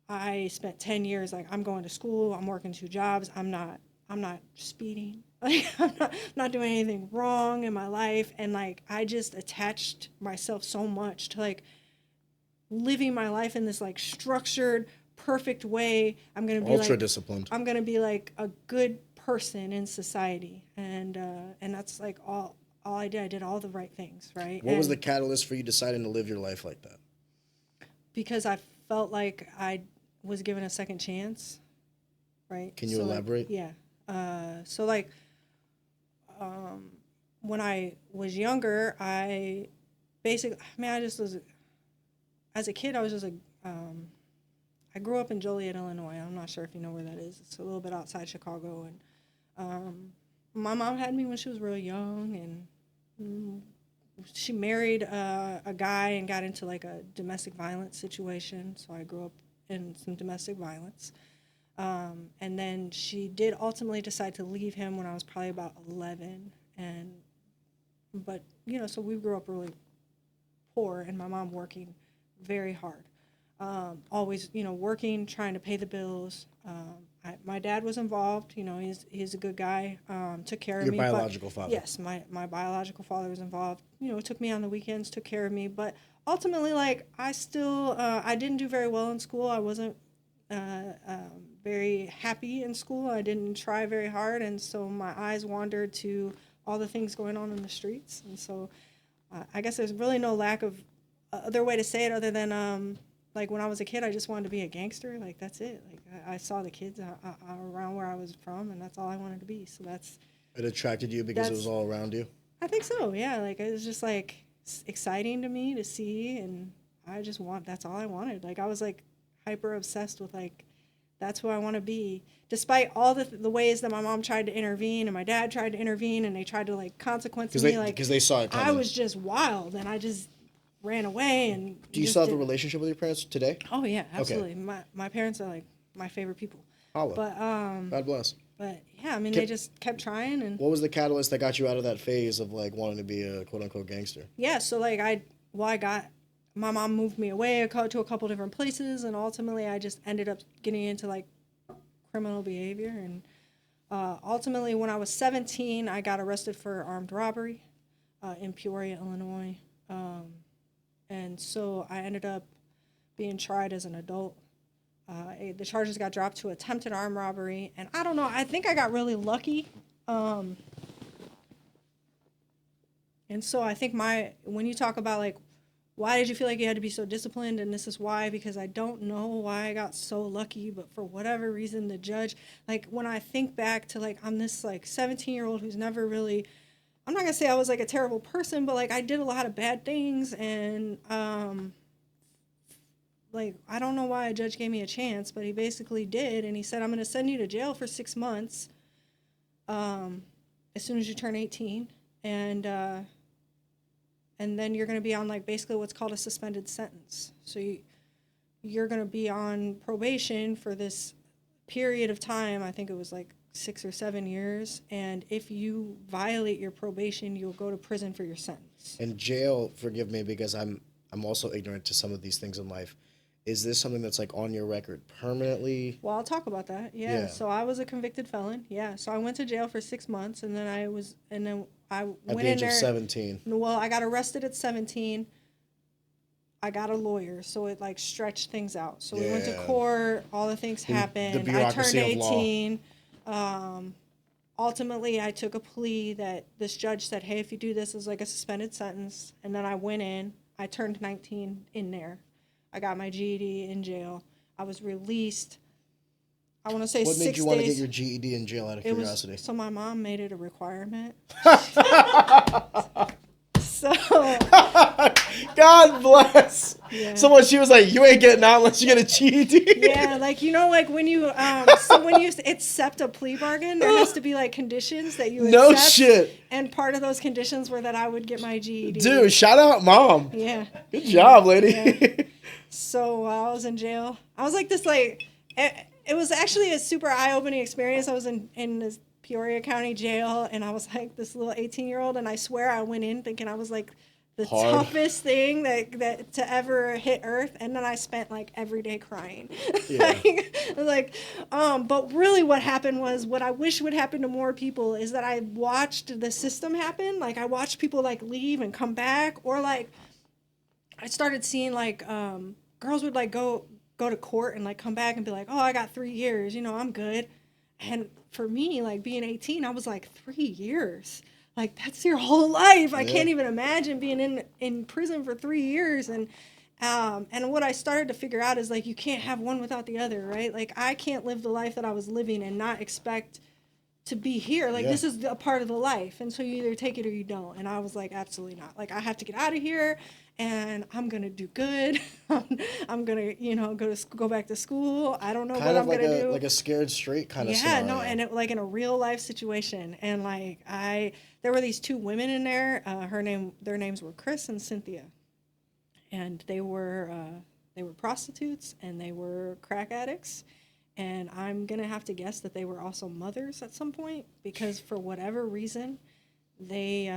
I spent 10 years, like I'm going to school, I'm working 2 jobs, I'm not speeding, like I'm not doing anything wrong in my life. And like, I just attached myself so much to like living my life in this like structured, perfect way. I'm going to be ultra disciplined. I'm going to be like a good person in society. And that's like all I did. I did all the right things, right? What was the catalyst for you deciding to live your life like that? Because I felt like I was given a second chance, right? Can you elaborate? Like, so like, when I was younger, I just was, as a kid, I was just I grew up in Joliet, Illinois. I'm not sure if you know where that is. It's a little bit outside Chicago. And my mom had me when she was real young, and she married a guy and got into like a domestic violence situation. So I grew up in some domestic violence. And then she did ultimately decide to leave him when I was probably about 11. But so we grew up really poor, and my mom working very hard. Always, working, trying to pay the bills. My dad was involved. He's a good guy. Took care of me. Your biological father. Yes, my biological father was involved. Took me on the weekends, took care of me. But ultimately, like, I still, I didn't do very well in school. I wasn't very happy in school. I didn't try very hard. And so my eyes wandered to all the things going on in the streets. And so I guess there's really no lack of other way to say it other than, like, when I was a kid, I just wanted to be a gangster. Like, that's it. Like, I saw the kids around where I was from, and that's all I wanted to be. So it attracted you because it was all around you? I think so, yeah. Like, it was just, like, exciting to me to see, and that's all I wanted. Like, I was, like, hyper obsessed with, like, that's who I want to be. Despite all the ways that my mom tried to intervene and my dad tried to intervene, and they tried to, like, consequence me. Because they saw it coming. I was just wild, and I just ran away. And do you still have a relationship with your parents today? Oh yeah, absolutely. Okay. My parents are like my favorite people. Holla. But God bless. But yeah, I mean, they just kept trying. And what was the catalyst that got you out of that phase of like wanting to be a quote unquote gangster? Yeah, so like my mom moved me away to a couple different places, and ultimately I just ended up getting into like criminal behavior. And ultimately, when I was 17, I got arrested for armed robbery in Peoria, Illinois. And so I ended up being tried as an adult The charges got dropped to attempted armed robbery, and I don't know. I think I got really lucky. And so I think when you talk about like, why did you feel like you had to be so disciplined? And this is why, because I don't know why I got so lucky, but for whatever reason, the judge, like when I think back to like, I'm this like 17-year-old who's never really, I'm not gonna say I was like a terrible person, but like I did a lot of bad things, and like I don't know why a judge gave me a chance, but he basically did, and he said, I'm gonna send you to jail for 6 months as soon as you turn 18, and then you're going to be on like basically what's called a suspended sentence. So you're going to be on probation for this period of time. I think it was like 6 or 7 years. And if you violate your probation, you'll go to prison for your sentence. And jail, forgive me because I'm also ignorant to some of these things in life. Is this something that's like on your record permanently? Well, I'll talk about that. Yeah. So I was a convicted felon. Yeah. So I went to jail for 6 months, and then I went in there. At the age of 17. Well, I got arrested at 17. I got a lawyer, so it like stretched things out. So we went to court. All the things happened. The bureaucracy I turned 18. of law. Ultimately, I took a plea that this judge said, "Hey, if you do this, it's like a suspended sentence." And then I went in. I turned 19 in there. I got my GED in jail. I was released. I want to say 6 days. What made you want to get your GED in jail out of curiosity? So my mom made it a requirement. So God bless. Yeah. So when she was like, "You ain't getting out unless you get a GED." Yeah, like like when you accept a plea bargain, there has to be like conditions that you accept. No shit. And part of those conditions were that I would get my GED. Dude, shout out mom. Yeah. Good job, lady. Yeah. So while I was in jail, I was like this like it was actually a super eye-opening experience. I was in this Peoria County jail, and I was like this little 18-year-old, and I swear I went in thinking I was like the toughest thing that to ever hit earth, and then I spent like every day crying. Yeah. But really what happened was, what I wish would happen to more people is that I watched the system happen. Like I watched people like leave and come back, or like I started seeing like girls would like go to court and like come back and be like, "Oh, I got 3 years, I'm good." And for me, like being 18, I was like, 3 years? Like that's your whole life. I can't even imagine being in prison for 3 years. And what I started to figure out is like, you can't have one without the other, right? Like I can't live the life that I was living and not expect to be here. Like this is a part of the life. And so you either take it or you don't. And I was like, absolutely not. Like I have to get out of here, and I'm going to do good. I'm going to, go back to school. I don't know what I'm going to do. Like a scared straight kind of scenario. Yeah, no, and like in a real life situation. And like there were these 2 women in there. Their names were Chris and Cynthia. And they were prostitutes, and they were crack addicts. And I'm going to have to guess that they were also mothers at some point, because for whatever reason, they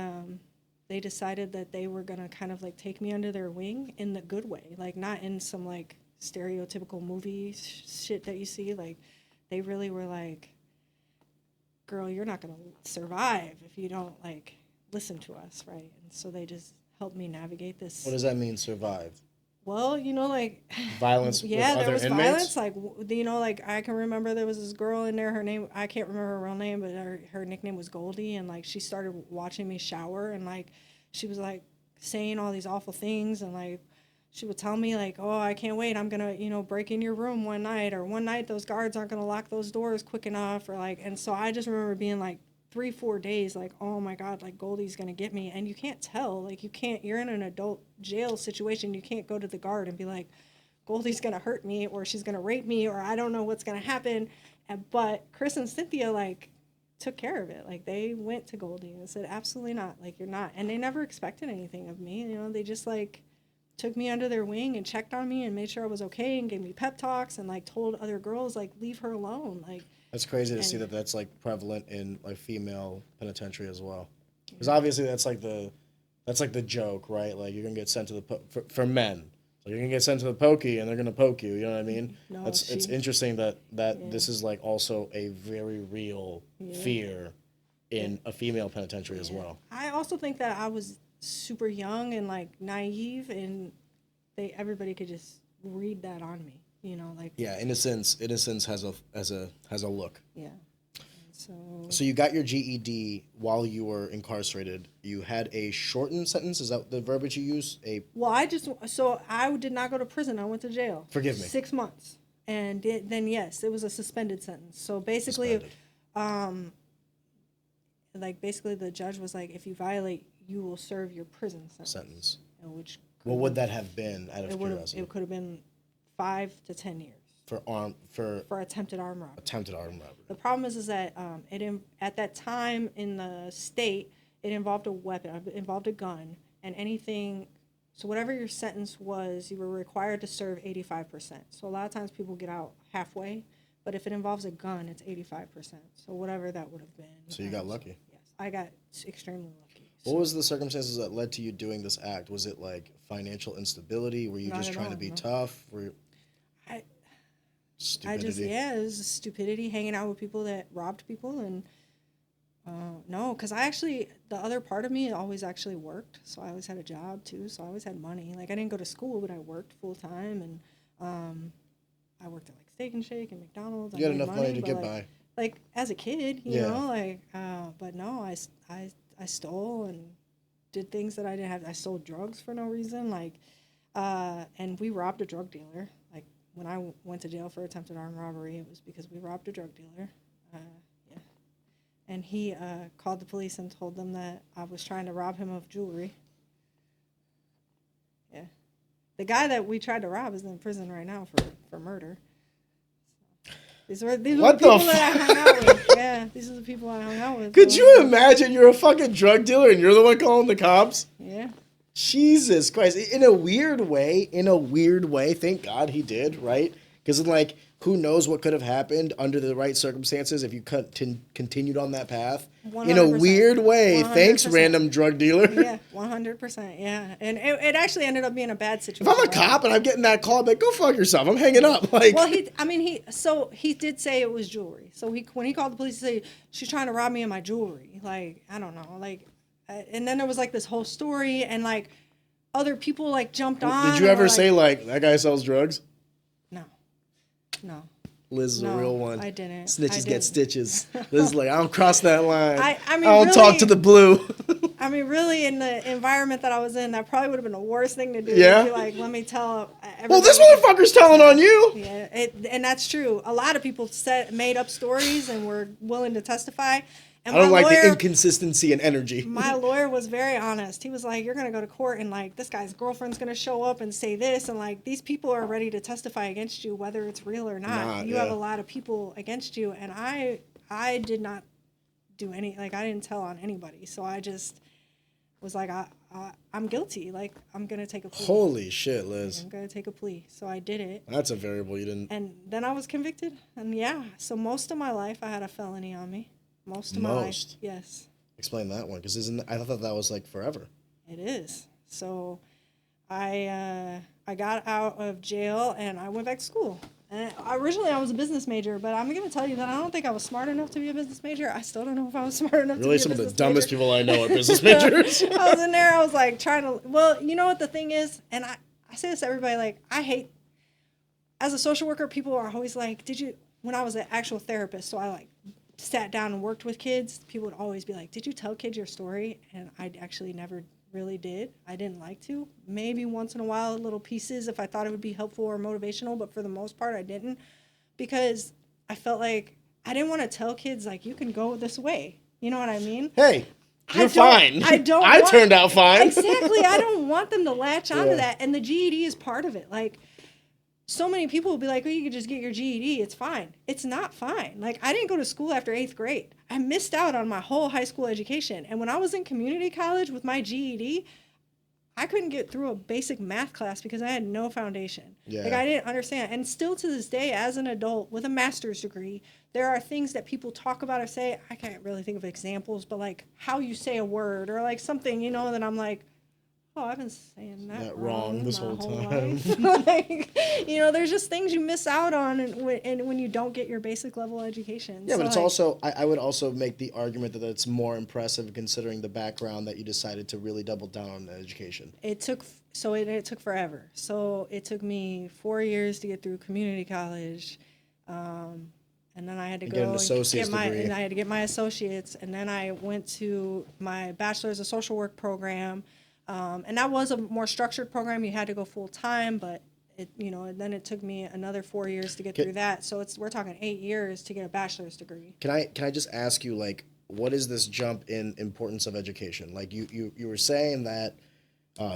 decided that they were going to kind of like take me under their wing in the good way, like not in some like stereotypical movie shit that you see. Like they really were like, "Girl, you're not going to survive if you don't like listen to us," right? And so they just helped me navigate this. What does that mean, survive? Well, like violence. Yeah, with there was other inmates? violence. Like like I can remember there was this girl in there. Her name, I can't remember her real name, but her nickname was Goldie. And like she started watching me shower, and like she was like saying all these awful things, and like she would tell me like, "Oh, I can't wait. I'm gonna break in your room one night, or one night those guards aren't gonna lock those doors quick enough," or like. And so I just remember being like 3-4 days like, "Oh my God, like Goldie's gonna get me." And you can't tell, like you're in an adult jail situation. You can't go to the guard and be like, "Goldie's gonna hurt me, or she's gonna rape me, or I don't know what's gonna happen." But Chris and Cynthia like took care of it. Like they went to Goldie and said, "Absolutely not. Like you're not." And they never expected anything of me. They just like took me under their wing and checked on me and made sure I was okay and gave me pep talks and like told other girls like, "Leave her alone." Like that's crazy to see that that's like prevalent in like female penitentiary as well. Because obviously that's like the joke, right? Like you're gonna get sent to the for men. So you're gonna get sent to the pokey and they're gonna poke you. You know what I mean? No, it's interesting that this is like also a very real fear in a female penitentiary as well. I also think that I was super young and like naive, and everybody could just read that on me. you know, like Yeah, innocence has a look. yeah. So you got your GED while you were incarcerated. You had a shortened sentence. Is that the verbiage you use? Well, I did not go to prison. I went to jail. Forgive me. 6 months, and then yes, it was a suspended sentence. So basically, Suspended. Basically the judge was like, if you violate, you will serve your prison sentence. Which what would that have been? Out of curiosity, it could have been 5 to 10 years for attempted armed robbery. Attempted armed robbery. The problem is that at that time in the state, it involved a weapon, it involved a gun, and anything. So whatever your sentence was, you were required to serve 85%. So a lot of times people get out halfway, but if it involves a gun, it's 85%. So whatever that would have been. So you got lucky. Yes, I got extremely lucky. What was the circumstances that led to you doing this act? Was it like financial instability? Were you just trying to be tough? Stupidity? It was stupidity, hanging out with people that robbed people. And no, because the other part of me always actually worked. So I always had a job too. So I always had money. Like I didn't go to school, but I worked full time. And I worked at like Steak and Shake and McDonald's. You had enough money to get by. Like as a kid, you know, but no, I stole and did things that I didn't have. I sold drugs for no reason. And we robbed a drug dealer. Like when I went to jail for attempted armed robbery, it was because we robbed a drug dealer. And he called the police and told them that I was trying to rob him of jewelry. Yeah. The guy that we tried to rob is in prison right now for murder. These were the people that I hung out with. Yeah, these are the people I hung out with. Could you imagine you're a fucking drug dealer and you're the one calling the cops? Yeah. Jesus Christ. In a weird way, thank God he did, right? Because like, who knows what could have happened under the right circumstances if you continued on that path. 100%. In a weird way. 100%. Thanks, random drug dealer. Yeah, 100%. Yeah, and it actually ended up being a bad situation. If I'm a cop and I'm getting that call, I'm like, go fuck yourself. I'm hanging up. Like, well, he did say it was jewelry. So when he called the police, he said she's trying to rob me of my jewelry. Like I don't know. Like, and then there was like this whole story, and like other people like jumped on. Did you ever say like that guy sells drugs? No. Liz is a real one. I didn't. Snitches get stitches. Liz is like, I don't cross that line. I mean, I don't really, talk to the blue. I mean, really, in the environment that I was in, that probably would have been the worst thing to do. Yeah. Be like, let me tell everybody. Well, this motherfucker's telling on you. Yeah, and that's true. A lot of people made up stories and were willing to testify. And I don't like the inconsistency and energy. My lawyer was very honest. He was like, you're going to go to court and like this guy's girlfriend's going to show up and say this. And like these people are ready to testify against you, whether it's real or not. You have a lot of people against you. And I did not do I didn't tell on anybody. So I just was like, I'm guilty. Like, I'm going to take a plea. Holy shit, Liz. I'm going to take a plea. So I did it. That's a variable you didn't. And then I was convicted. And yeah, so most of my life I had a felony on me. Most of my life, yes. Explain that one, because I thought that was like forever. It is. So I got out of jail and I went back to school. And originally I was a business major, but I'm going to tell you that I don't think I was smart enough to be a business major. I still don't know if I was smart enough to be a business major. Really, some of the dumbest people I know are business majors. I was in there, I was like trying to, well, you know what the thing is? And I say this to everybody, like, I hate, as a social worker, people are always like, when I was an actual therapist, so I like, sat down and worked with kids, people would always be like, did you tell kids your story? And I actually never really did. I didn't like to. Maybe once in a while, little pieces if I thought it would be helpful or motivational, but for the most part, I didn't, because I felt like I didn't want to tell kids, like, you can go this way. You know what I mean? Hey, you're fine. I turned out fine. Exactly. I don't want them to latch onto that. And the GED is part of it. Like, so many people will be like, oh, you could just get your GED. It's fine. It's not fine. Like, I didn't go to school after 8th grade. I missed out on my whole high school education. And when I was in community college with my GED, I couldn't get through a basic math class because I had no foundation. Yeah. Like, I didn't understand. And still to this day, as an adult with a master's degree, there are things that people talk about or say. I can't really think of examples, but like how you say a word or like something, you know, that I'm like, oh, I've been saying that wrong this my whole life. time. Like, you know, there's just things you miss out on and when you don't get your basic level education. Yeah, so but it's like, also, I would also make the argument that it's more impressive considering the background that you decided to really double down on education. it took forever. So it took me 4 years to get through community college. And then I had to get an go associate's degree. and I had to get my associates, and then I went to my bachelor's of social work program, and that was a more structured program. You had to go full time, but and then it took me another 4 years to get through that. So we're talking 8 years to get a bachelor's degree. Can I just ask you, like, what is this jump in importance of education? Like, you were saying that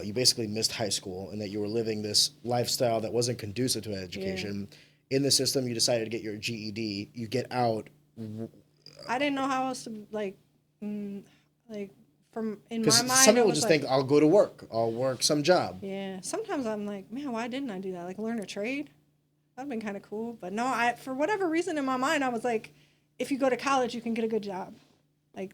you basically missed high school and that you were living this lifestyle that wasn't conducive to education. Yeah. In the system, you decided to get your GED. You get out. I didn't know how else to from in my mind. Some people just think I'll go to work. I'll work some job. Yeah. Sometimes I'm like, man, why didn't I do that? Like learn a trade. That'd been kind of cool. But no, for whatever reason in my mind, I was like, if you go to college, you can get a good job. Like,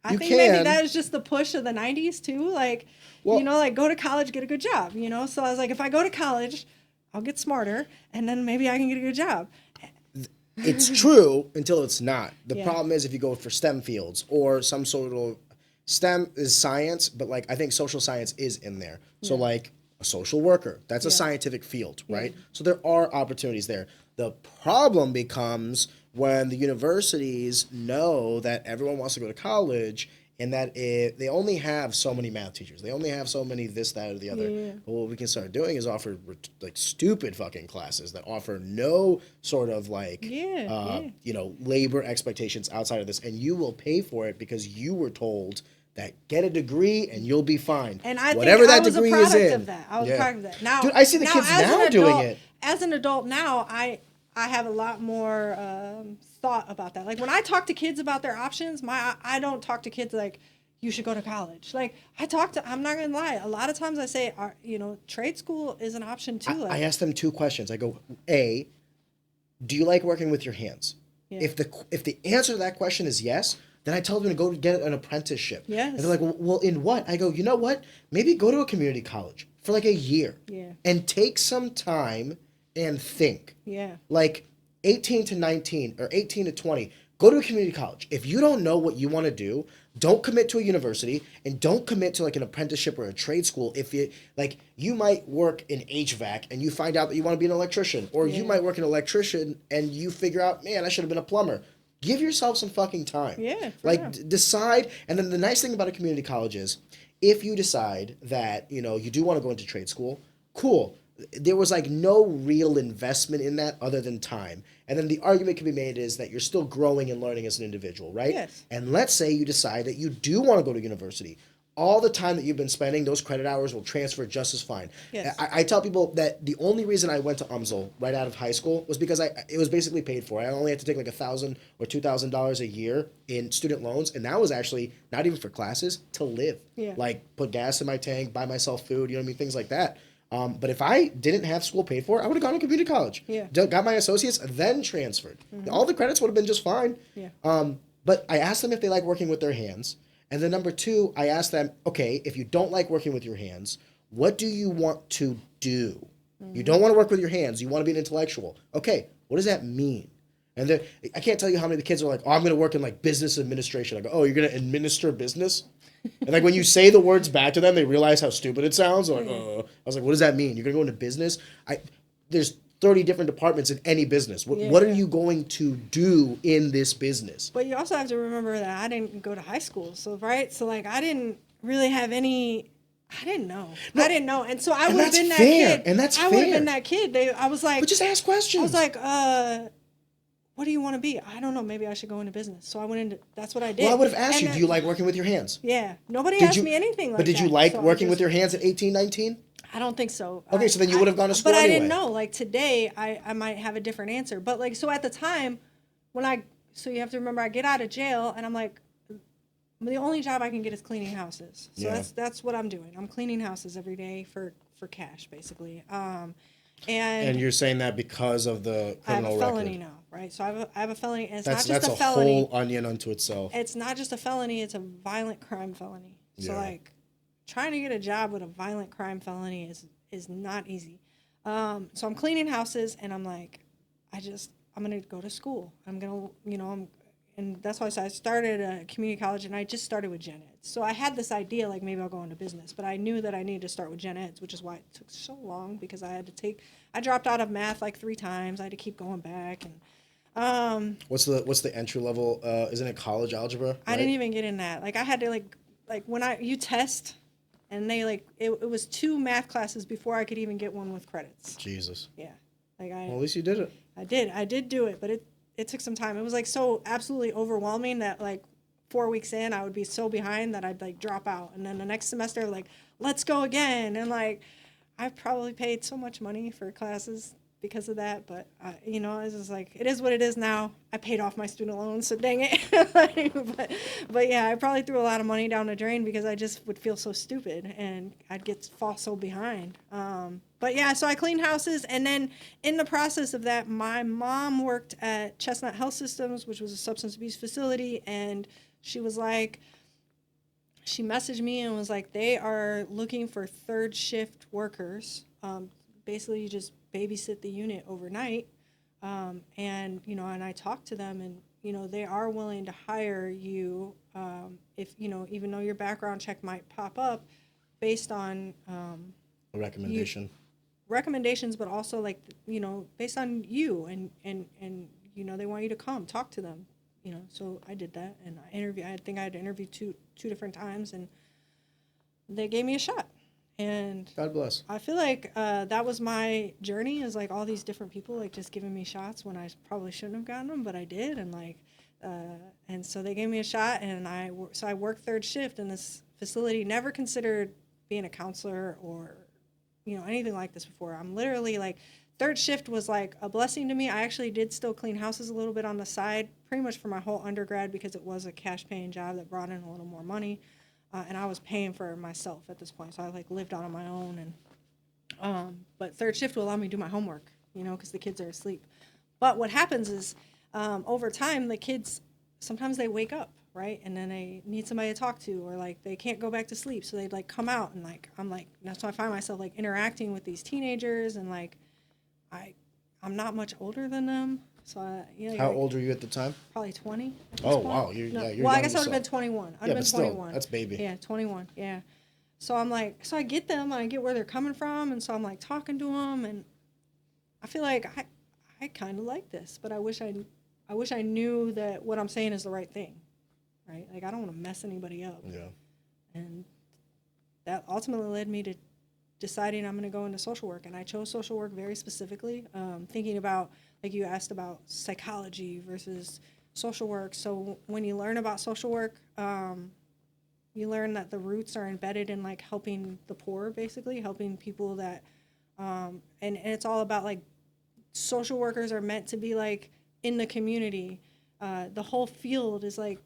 I think maybe that is just the push of the 90s too. Like, like go to college, get a good job. So I was like, if I go to college, I'll get smarter, and then maybe I can get a good job. It's true until it's not. The problem is if you go for STEM fields or some sort of STEM is science, but like I think social science is in there. So like a social worker, that's a scientific field, right? So there are opportunities there. The problem becomes when the universities know that everyone wants to go to college and that they only have so many math teachers. They only have so many this, that, or the other. Yeah. But what we can start doing is offer like stupid fucking classes that offer no sort of like, labor expectations outside of this. And you will pay for it because you were told that get a degree and you'll be fine. And I whatever think that I was degree a product is in. Of that. I was a product of that. Now, dude, I see the kids now doing it. As an adult now, I have a lot more thought about that. Like when I talk to kids about their options, I don't talk to kids like you should go to college. Like I'm not gonna lie. A lot of times I say, trade school is an option too. I ask them two questions. I go, A, do you like working with your hands? Yeah. If the answer to that question is yes, then I tell them to go get an apprenticeship. Yes. And they're like, well, in what? I go, you know what? Maybe go to a community college for like a year. Yeah. And take some time and think. Yeah. Like 18 to 19 or 18 to 20, go to a community college. If you don't know what you want to do, don't commit to a university and don't commit to like an apprenticeship or a trade school. If you might work in HVAC and you find out that you want to be an electrician, or you might work an electrician and you figure out, man, I should have been a plumber. Give yourself some fucking time. Yeah. Decide. And then the nice thing about a community college is if you decide that, you do want to go into trade school, cool. There was like no real investment in that other than time. And then the argument can be made is that you're still growing and learning as an individual, right? Yes. And let's say you decide that you do want to go to university. All the time that you've been spending, those credit hours will transfer just as fine. Yes. I tell people that the only reason I went to UMSL right out of high school was because it was basically paid for. I only had to take like $1,000 or $2,000 a year in student loans, and that was actually not even for classes, to live. Yeah. Like put gas in my tank, buy myself food, things like that. But if I didn't have school paid for, I would have gone to community college. Yeah. Got my associates, then transferred. Mm-hmm. All the credits would have been just fine. Yeah. But I asked them if they like working with their hands. And then number two, I asked them, okay, if you don't like working with your hands, what do you want to do? Mm-hmm. You don't want to work with your hands. You want to be an intellectual. Okay, what does that mean? And I can't tell you how many of the kids are like, oh, I'm going to work in like business administration. I go, oh, you're going to administer business? And like when you say the words back to them, they realize how stupid it sounds. They're like, I was like, what does that mean? You're going to go into business? There's 30 different departments in any business. What are you going to do in this business? But you also have to remember that I didn't go to high school. So like I didn't really have any, I didn't know. No, I didn't know. And so I would have been that kid. And that's fair. I would have been that kid. I was like. But just ask questions. I was like, what do you want to be? I don't know. Maybe I should go into business. So I went into, that's what I did. Well, I would have asked you, do you like working with your hands? Yeah. Nobody asked me anything like that. But did you like working with your hands at 18, 19? I don't think so. Okay, so then you would have gone to school anyway. But I didn't know. Like today, I might have a different answer. But like, so at the time, so you have to remember, I get out of jail and I'm like, the only job I can get is cleaning houses. So that's what I'm doing. I'm cleaning houses every day for cash, basically. And you're saying that because of the criminal record? I have a felony now, right? So I have a felony, and that's not just a felony. That's a whole onion unto itself. It's not just a felony; it's a violent crime felony. So like, trying to get a job with a violent crime felony is not easy. So I'm cleaning houses, and I'm like, I'm gonna go to school. I'm gonna, and that's why I started a community college, and I just started with gen eds. So I had this idea, like, maybe I'll go into business, but I knew that I needed to start with gen eds, which is why it took so long, because I dropped out of math like 3 times. I had to keep going back. And what's the entry level? Isn't it college algebra? Right? I didn't even get in that. Like, I had to like when you test, and they it was 2 math classes before I could even get one with credits. Jesus. Yeah. Well, at least you did it. I did do it, but it took some time. It was like so absolutely overwhelming that like 4 weeks in, I would be so behind that I'd like drop out. And then the next semester, like, let's go again. And like, I've probably paid so much money for classes because of that. But, it's just like, it is what it is now. I paid off my student loans, so dang it. but yeah, I probably threw a lot of money down the drain because I just would feel so stupid and I'd fall so behind. But yeah, so I cleaned houses, and then in the process of that, my mom worked at Chestnut Health Systems, which was a substance abuse facility, and she messaged me and was like, they are looking for 3rd shift workers. Basically, you just babysit the unit overnight, and I talked to them, and they are willing to hire you if even though your background check might pop up based on a recommendation. Recommendations, but also like based on you, and they want you to come talk to them, so I did that, and I think I had to interview two different times, and they gave me a shot, and God bless. I feel like that was my journey, is like all these different people like just giving me shots when I probably shouldn't have gotten them, but I did, and like and so they gave me a shot, and I worked 3rd shift in this facility. Never considered being a counselor or anything like this before. I'm literally like, 3rd shift was like a blessing to me. I actually did still clean houses a little bit on the side, pretty much for my whole undergrad, because it was a cash paying job that brought in a little more money. And I was paying for myself at this point. So I like lived on my own, and but 3rd shift will allow me to do my homework, because the kids are asleep. But what happens is over time, the kids, sometimes they wake up, right? And then they need somebody to talk to, or like they can't go back to sleep. So they'd like come out, and like, I'm like, that's why I find myself like interacting with these teenagers, and like, I'm not much older than them. So How old were you at the time? Probably 20. Oh, wow. You're well, young I guess I would yourself. have been 21. I'd Yeah, been but still, 21. that's baby. Yeah, 21. Yeah. So I'm like, so I get them, and I get where they're coming from, and so I'm like talking to them, and I feel like I kind of like this, but I wish I knew that what I'm saying is the right thing, right? Like, I don't want to mess anybody up. Yeah. And that ultimately led me to deciding I'm going to go into social work, and I chose social work very specifically, thinking about, like you asked about psychology versus social work. So when you learn about social work, you learn that the roots are embedded in like helping the poor, basically helping people that, and it's all about like, social workers are meant to be like in the community. The whole field is like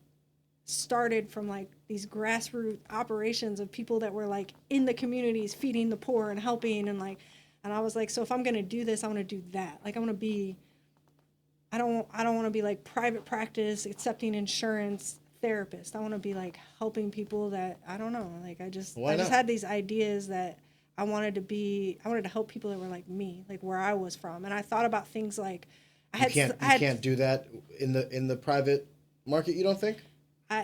started from like these grassroots operations of people that were like in the communities feeding the poor and helping, and like, and I was like, so if I'm going to do this, I want to do that. Like, I want to be, I don't want to be like private practice accepting insurance therapist. I want to be like helping people that, I don't know, like I just had these ideas that I wanted to help people that were like me, like where I was from. And I thought about things like You can't do that in the private market, you don't think?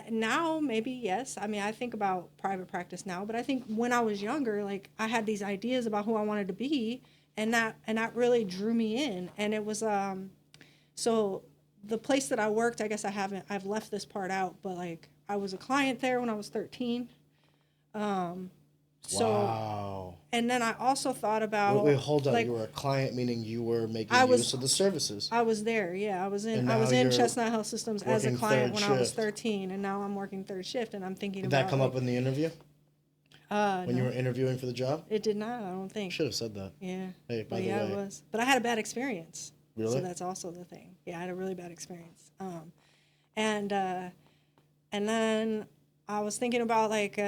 Now, maybe, yes. I mean, I think about private practice now, but I think when I was younger, like I had these ideas about who I wanted to be, and that really drew me in. And it was so the place that I worked, I guess I've left this part out, but like I was a client there when I was 13. Wow. And then I also thought about wait, hold on. like, You were a client, meaning you were making use of the services. I was there, yeah. I was in Chestnut Health Systems as a client when I was 13, and now I'm working 3rd shift, and I'm thinking Did about. Did that come up in the interview? When you No. were interviewing for the job? It did not, I don't think. Should have said that. Yeah. Hey, by but the yeah, way. it was. But I had a bad experience. Really? So that's also the thing. Yeah, I had a really bad experience. And then I was thinking about like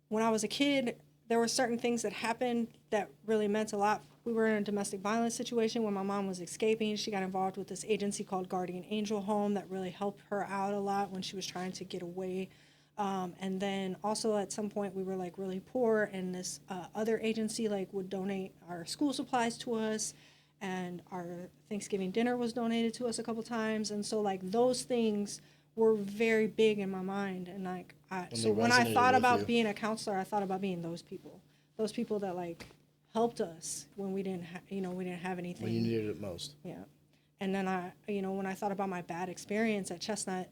when I was a kid, there were certain things that happened that really meant a lot. We were in a domestic violence situation when my mom was escaping. She got involved with this agency called Guardian Angel Home that really helped her out a lot when she was trying to get away And then also at some point we were like really poor, and this other agency like would donate our school supplies to us, and our Thanksgiving dinner was donated to us a couple times. And so like those things were very big in my mind. And like, so when I thought about being a counselor, I thought about being those people that like helped us when we didn't, we didn't have anything. When you needed it most. Yeah. And then when I thought about my bad experience at Chestnut,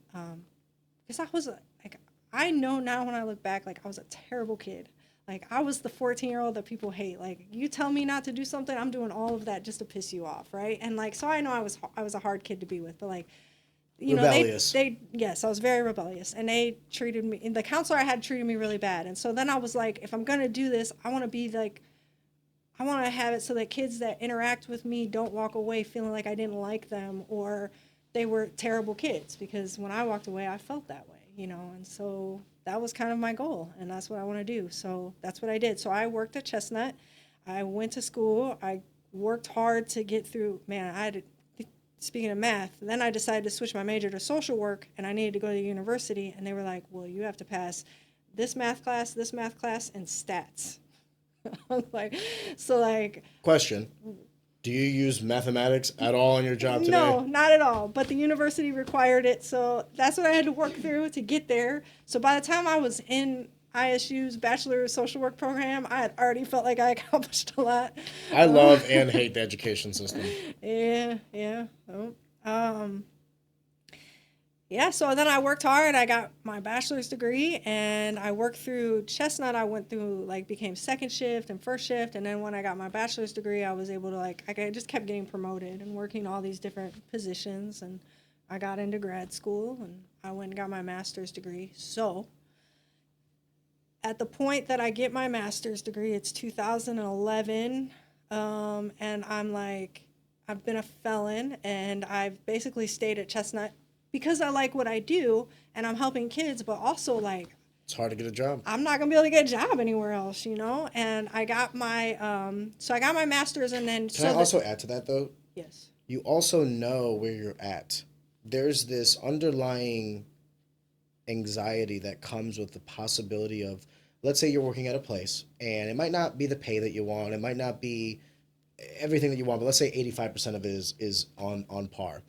because I was like, I know now when I look back, like I was a terrible kid. Like I was the 14-year-old that people hate. Like you tell me not to do something, I'm doing all of that just to piss you off, right? And like, so I know I was a hard kid to be with, but like, rebellious. Yes, I was very rebellious, and they treated me, and the counselor I had treated me really bad. And so then I was like, if I'm gonna do this, I want to be like, I want to have it so that kids that interact with me don't walk away feeling like I didn't like them or they were terrible kids, because when I walked away, I felt that way, and so that was kind of my goal, and that's what I want to do. So that's what I did. So I worked at Chestnut. I went to school. I worked hard to get through, speaking of math, then I decided to switch my major to social work, and I needed to go to university, and they were like, well, you have to pass this math class, and stats. I was like, so like... Question. Do you use mathematics at all in your job today? No, not at all. But the university required it, so that's what I had to work through to get there. So by the time I was in ISU's Bachelor of Social Work program, I had already felt like I accomplished a lot. I love and hate the education system. Yeah. So then I worked hard. I got my bachelor's degree, and I worked through Chestnut. I went through, became second shift and first shift, and then when I got my bachelor's degree, I was able to, I just kept getting promoted and working all these different positions, and I got into grad school, and I went and got my master's degree. So at the point that I get my master's degree, it's 2011, and I'm like, I've been a felon, and I've basically stayed at Chestnut because I like what I do, and I'm helping kids, but also it's hard to get a job. I'm not gonna be able to get a job anywhere else, And I got my so I got my master's, and then Can I also add to that though? Yes. You also know where you're at. There's this underlying anxiety that comes with the possibility of, let's say you're working at a place, and it might not be the pay that you want, it might not be everything that you want, but let's say 85% of it is on par.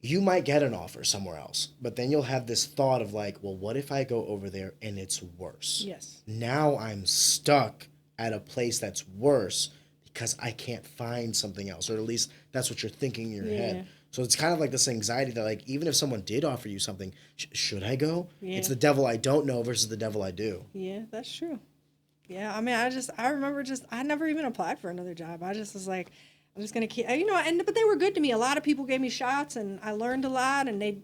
You might get an offer somewhere else, but then you'll have this thought of well, what if I go over there and it's worse? Yes. Now I'm stuck at a place that's worse because I can't find something else, or at least that's what you're thinking in your head. So it's kind of like this anxiety that even if someone did offer you something, should I go? Yeah. It's the devil I don't know versus the devil I do. Yeah, that's true. Yeah, I remember I never even applied for another job. I just was like, I'm just going to keep, but they were good to me. A lot of people gave me shots, and I learned a lot, and they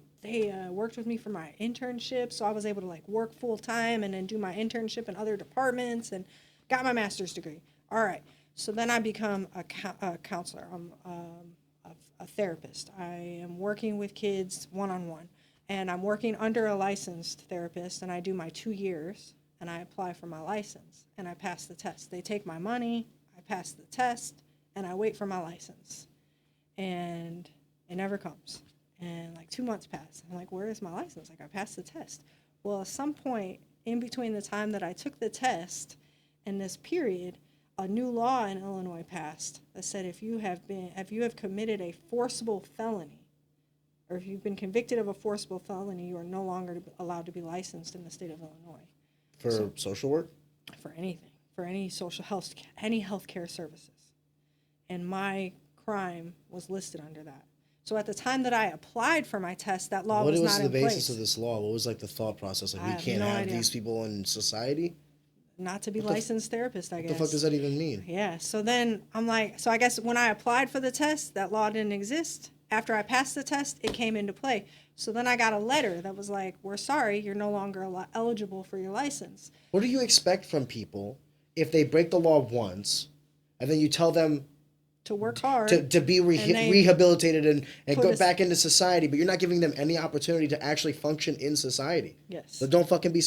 worked with me for my internship. So I was able to work full time and then do my internship in other departments and got my master's degree. All right. So then I become a counselor. I'm a therapist. I am working with kids one-on-one, and I'm working under a licensed therapist, and I do my 2 years, and I apply for my license, and I pass the test. They take my money, I pass the test, and I wait for my license, and it never comes. And 2 months pass. I'm like, where is my license? I passed the test. Well, at some point in between the time that I took the test and this period, a new law in Illinois passed that said if you have committed a forcible felony, or if you've been convicted of a forcible felony, you are no longer allowed to be licensed in the state of Illinois. For social work? For anything, for any any healthcare services. And my crime was listed under that. So at the time that I applied for my test, that law was not in place. What was the basis of this law? What was the thought process? We can't have these people in society? Not to be licensed therapist, I guess. What the fuck does that even mean? Yeah, so then I'm like, so I guess when I applied for the test, that law didn't exist. After I passed the test, it came into play. So then I got a letter that was like, we're sorry, you're no longer eligible for your license. What do you expect from people if they break the law once, and then you tell them to work hard, to be rehabilitated and go back into society, but you're not giving them any opportunity to actually function in society? Yes. So don't fucking be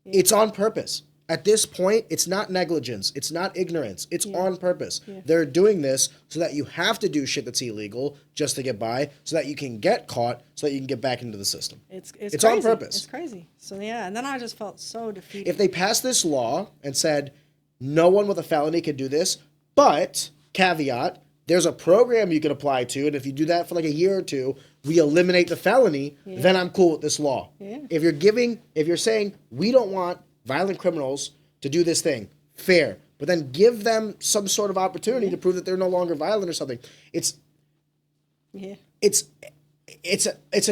it's on purpose. At this point, it's not negligence. It's not ignorance. It's on purpose. Yeah. They're doing this so that you have to do shit that's illegal just to get by, so that you can get caught, so that you can get back into the system. It's crazy. On purpose. It's crazy. So yeah, and then I just felt so defeated. If they passed this law and said no one with a felony could do this, but caveat, there's a program you can apply to, and if you do that for like a year or two, we eliminate the felony, then I'm cool with this law. Yeah. If you're saying we don't want violent criminals to do this thing, fair, but then give them some sort of opportunity to prove that they're no longer violent or something. It's an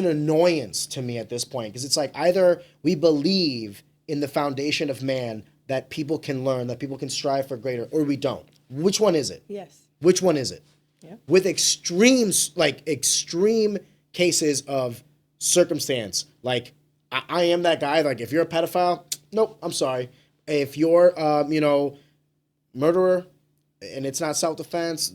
annoyance to me at this point, because it's like either we believe in the foundation of man that people can learn, that people can strive for greater, or we don't. Which one is it? Yes. Which one is it? Yeah. With extreme cases of circumstance, like I am that guy. Like if you're a pedophile, nope, I'm sorry. If you're, murderer, and it's not self-defense,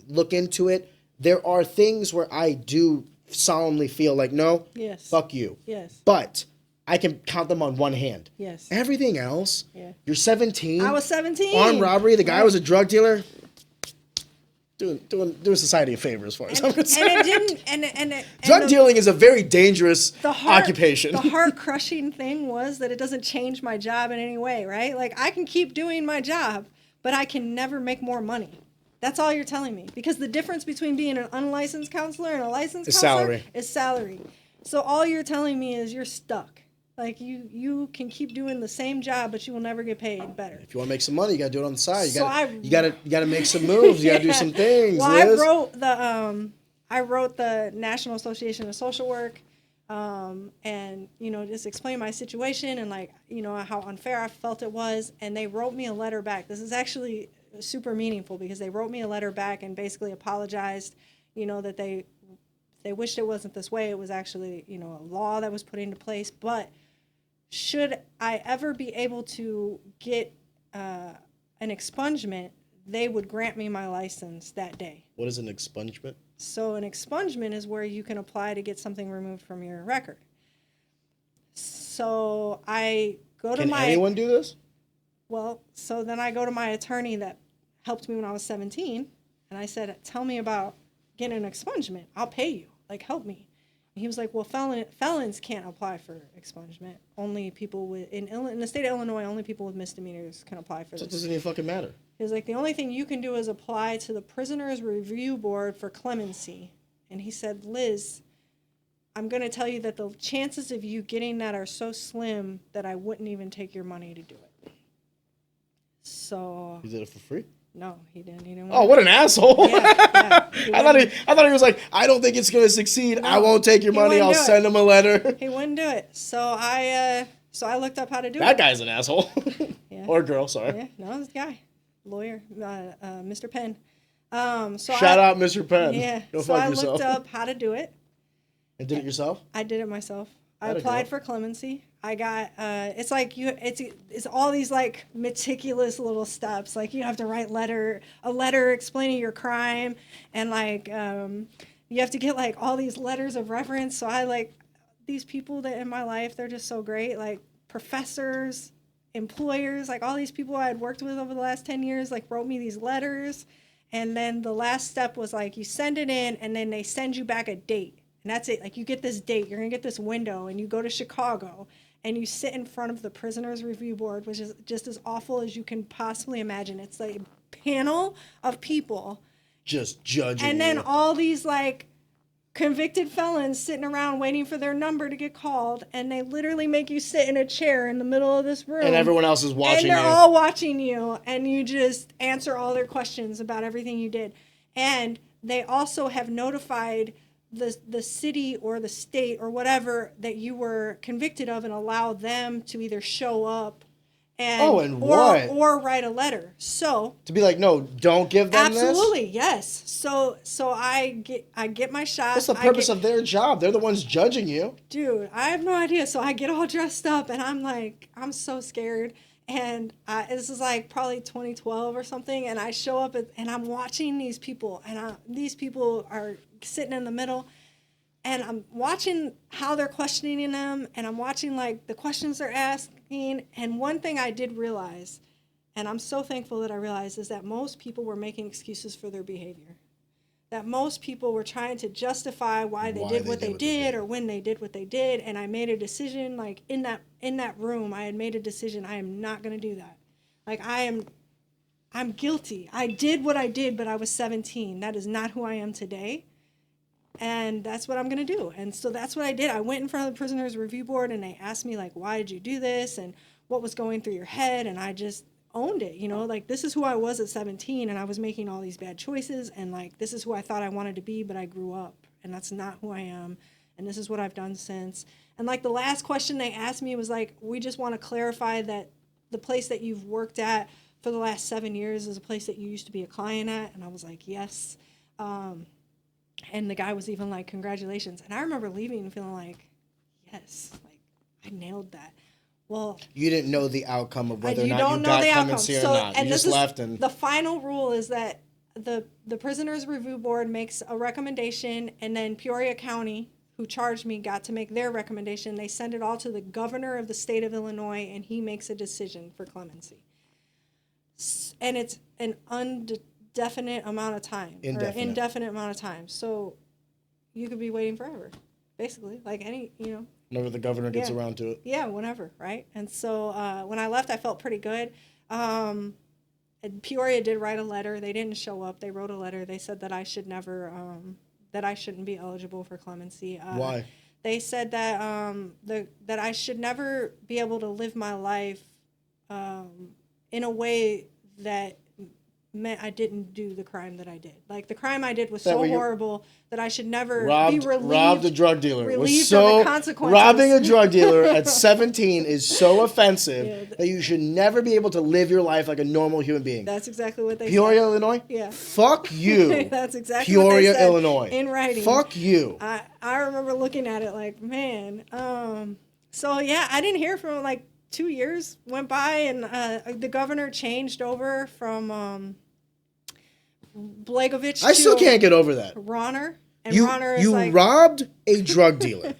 look into it. There are things where I do solemnly feel like, no, fuck you. Yes. But I can count them on one hand. Yes. Everything else, you're 17. I was 17. Armed robbery, the guy was a drug dealer. Doing society a favor as far as I'm concerned. And it didn't. Drug dealing is a very dangerous occupation. The heart-crushing thing was that it doesn't change my job in any way, right? Like I can keep doing my job, but I can never make more money. That's all you're telling me. Because the difference between being an unlicensed counselor and a licensed counselor is salary. So all you're telling me is you're stuck. Like you can keep doing the same job, but you will never get paid better. If you want to make some money, you gotta do it on the side. You So gotta make some moves. You gotta do some things. Well, Liz. I wrote the National Association of Social Work, and just explain my situation and how unfair I felt it was. And they wrote me a letter back. This is actually super meaningful because they wrote me a letter back and basically apologized. That they wished it wasn't this way. It was actually a law that was put into place, but should I ever be able to get an expungement, they would grant me my license that day. What is an expungement? So an expungement is where you can apply to get something removed from your record. So I go to Can anyone do this? Well, so then I go to my attorney that helped me when I was 17, and I said, tell me about getting an expungement. I'll pay you. Like, help me. And he was like, well, felons can't apply for expungement. Only people in the state of Illinois, only people with misdemeanors can apply for this. So it doesn't even fucking matter. He was like, the only thing you can do is apply to the Prisoners Review Board for clemency. And he said, Liz, I'm going to tell you that the chances of you getting that are so slim that I wouldn't even take your money to do it. So. You did it for free? No, he didn't. Oh, what an asshole! Yeah. I thought he was like, I don't think it's gonna succeed. No, I won't take your money. I'll send him a letter. He wouldn't do it. So I looked up how to do it. That guy's an asshole. Yeah. Or girl, sorry. Yeah, no, this guy, lawyer, Mr. Penn. Shout out, Mr. Penn. Yeah. Go so fuck I yourself. looked up how to do it. And did it yourself? I did it myself. I applied for clemency. I got it's like it's all these like meticulous little steps. Like you have to write a letter explaining your crime, and like you have to get like all these letters of reference. So I like these people that in my life, they're just so great. Like professors, employers, like all these people I had worked with over the last 10 years, like wrote me these letters. And then the last step was like you send it in, and then they send you back a date. And that's it. Like you get this date, you're going to get this window, and you go to Chicago and you sit in front of the Prisoners Review Board, which is just as awful as you can possibly imagine. It's like a panel of people just judging and then you. all these like convicted felons sitting around waiting for their number to get called, and they literally make you sit in a chair in the middle of this room. And everyone else is watching you. And they're all watching you, and you just answer all their questions about everything you did. And they also have notified the city or the state or whatever that you were convicted of and allow them to either show up or write a letter. So to be like, no, don't give them absolutely, this? yes. So I get my shot. What's the purpose of their job? They're the ones judging you. Dude, I have no idea. So I get all dressed up, and I'm like, I'm so scared. And this is like probably 2012 or something, and I show up and I'm watching these people, and these people are sitting in the middle, and I'm watching how they're questioning them, and I'm watching like the questions they're And one thing I did realize, and I'm so thankful that I realized, is that most people were making excuses for their behavior. That most people were trying to justify why they did what they did or when they did what they did. And I made a decision, like in that room, I had made a decision, I am not going to do that. Like I'm guilty. I did what I did, but I was 17. That is not who I am today. And that's what I'm going to do. And so that's what I did. I went in front of the prisoners review board and they asked me, like, why did you do this? And what was going through your head? And I just owned it, you know, like this is who I was at 17 and I was making all these bad choices. And like, this is who I thought I wanted to be, but I grew up and that's not who I am. And this is what I've done since. And like the last question they asked me was like, we just want to clarify that the place that you've worked at for the last 7 years is a place that you used to be a client at. And I was like, yes. And the guy was even like, congratulations. And I remember leaving and feeling like, yes, like I nailed that. Well, you didn't know the outcome of whether or not you got clemency or not. And you just left. And the final rule is that the prisoners review board makes a recommendation, and then Peoria County, who charged me, got to make their recommendation. They send it all to the governor of the state of Illinois, and he makes a decision for clemency. And it's an indefinite amount of time. Indefinite amount of time. So you could be waiting forever, basically, like any, you know. Whenever the governor gets around to it. Yeah, whenever, right? And so when I left, I felt pretty good. And Peoria did write a letter. They didn't show up. They wrote a letter. They said that I should never, that I shouldn't be eligible for clemency. Why? They said that that I should never be able to live my life in a way that meant I didn't do the crime that I did. Like the crime I did was so horrible that I should never be relieved. Robbed a drug dealer. Relieved of the consequences. Robbing a drug dealer at 17 is so offensive that you should never be able to live your life like a normal human being. That's exactly what they said. Peoria, Illinois? Yeah. Fuck you. That's exactly Peoria, what they said Illinois. in writing. Fuck you. I remember looking at it like, man. So yeah, I didn't hear from like 2 years went by, and the governor changed over from Blagovich. I still can't get over that. Ronner. And you Ronner is you like, robbed a drug dealer.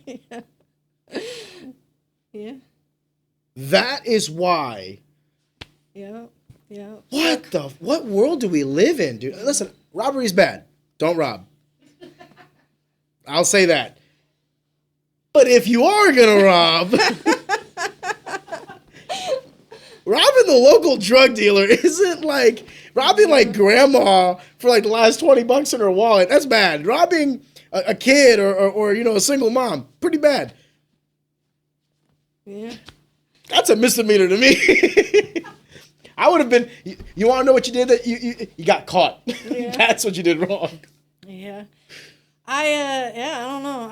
Yeah. That is why. Yeah. What world do we live in, dude? Listen, robbery's bad. Don't rob. I'll say that. But if you are gonna rob, robbing the local drug dealer isn't like robbing like grandma for like the last $20 in her wallet. That's bad. Robbing a kid or you know, a single mom, pretty bad. Yeah. That's a misdemeanor to me. I would have been. You want to know what you did? That you got caught. Yeah. That's what you did wrong. Yeah. I don't know.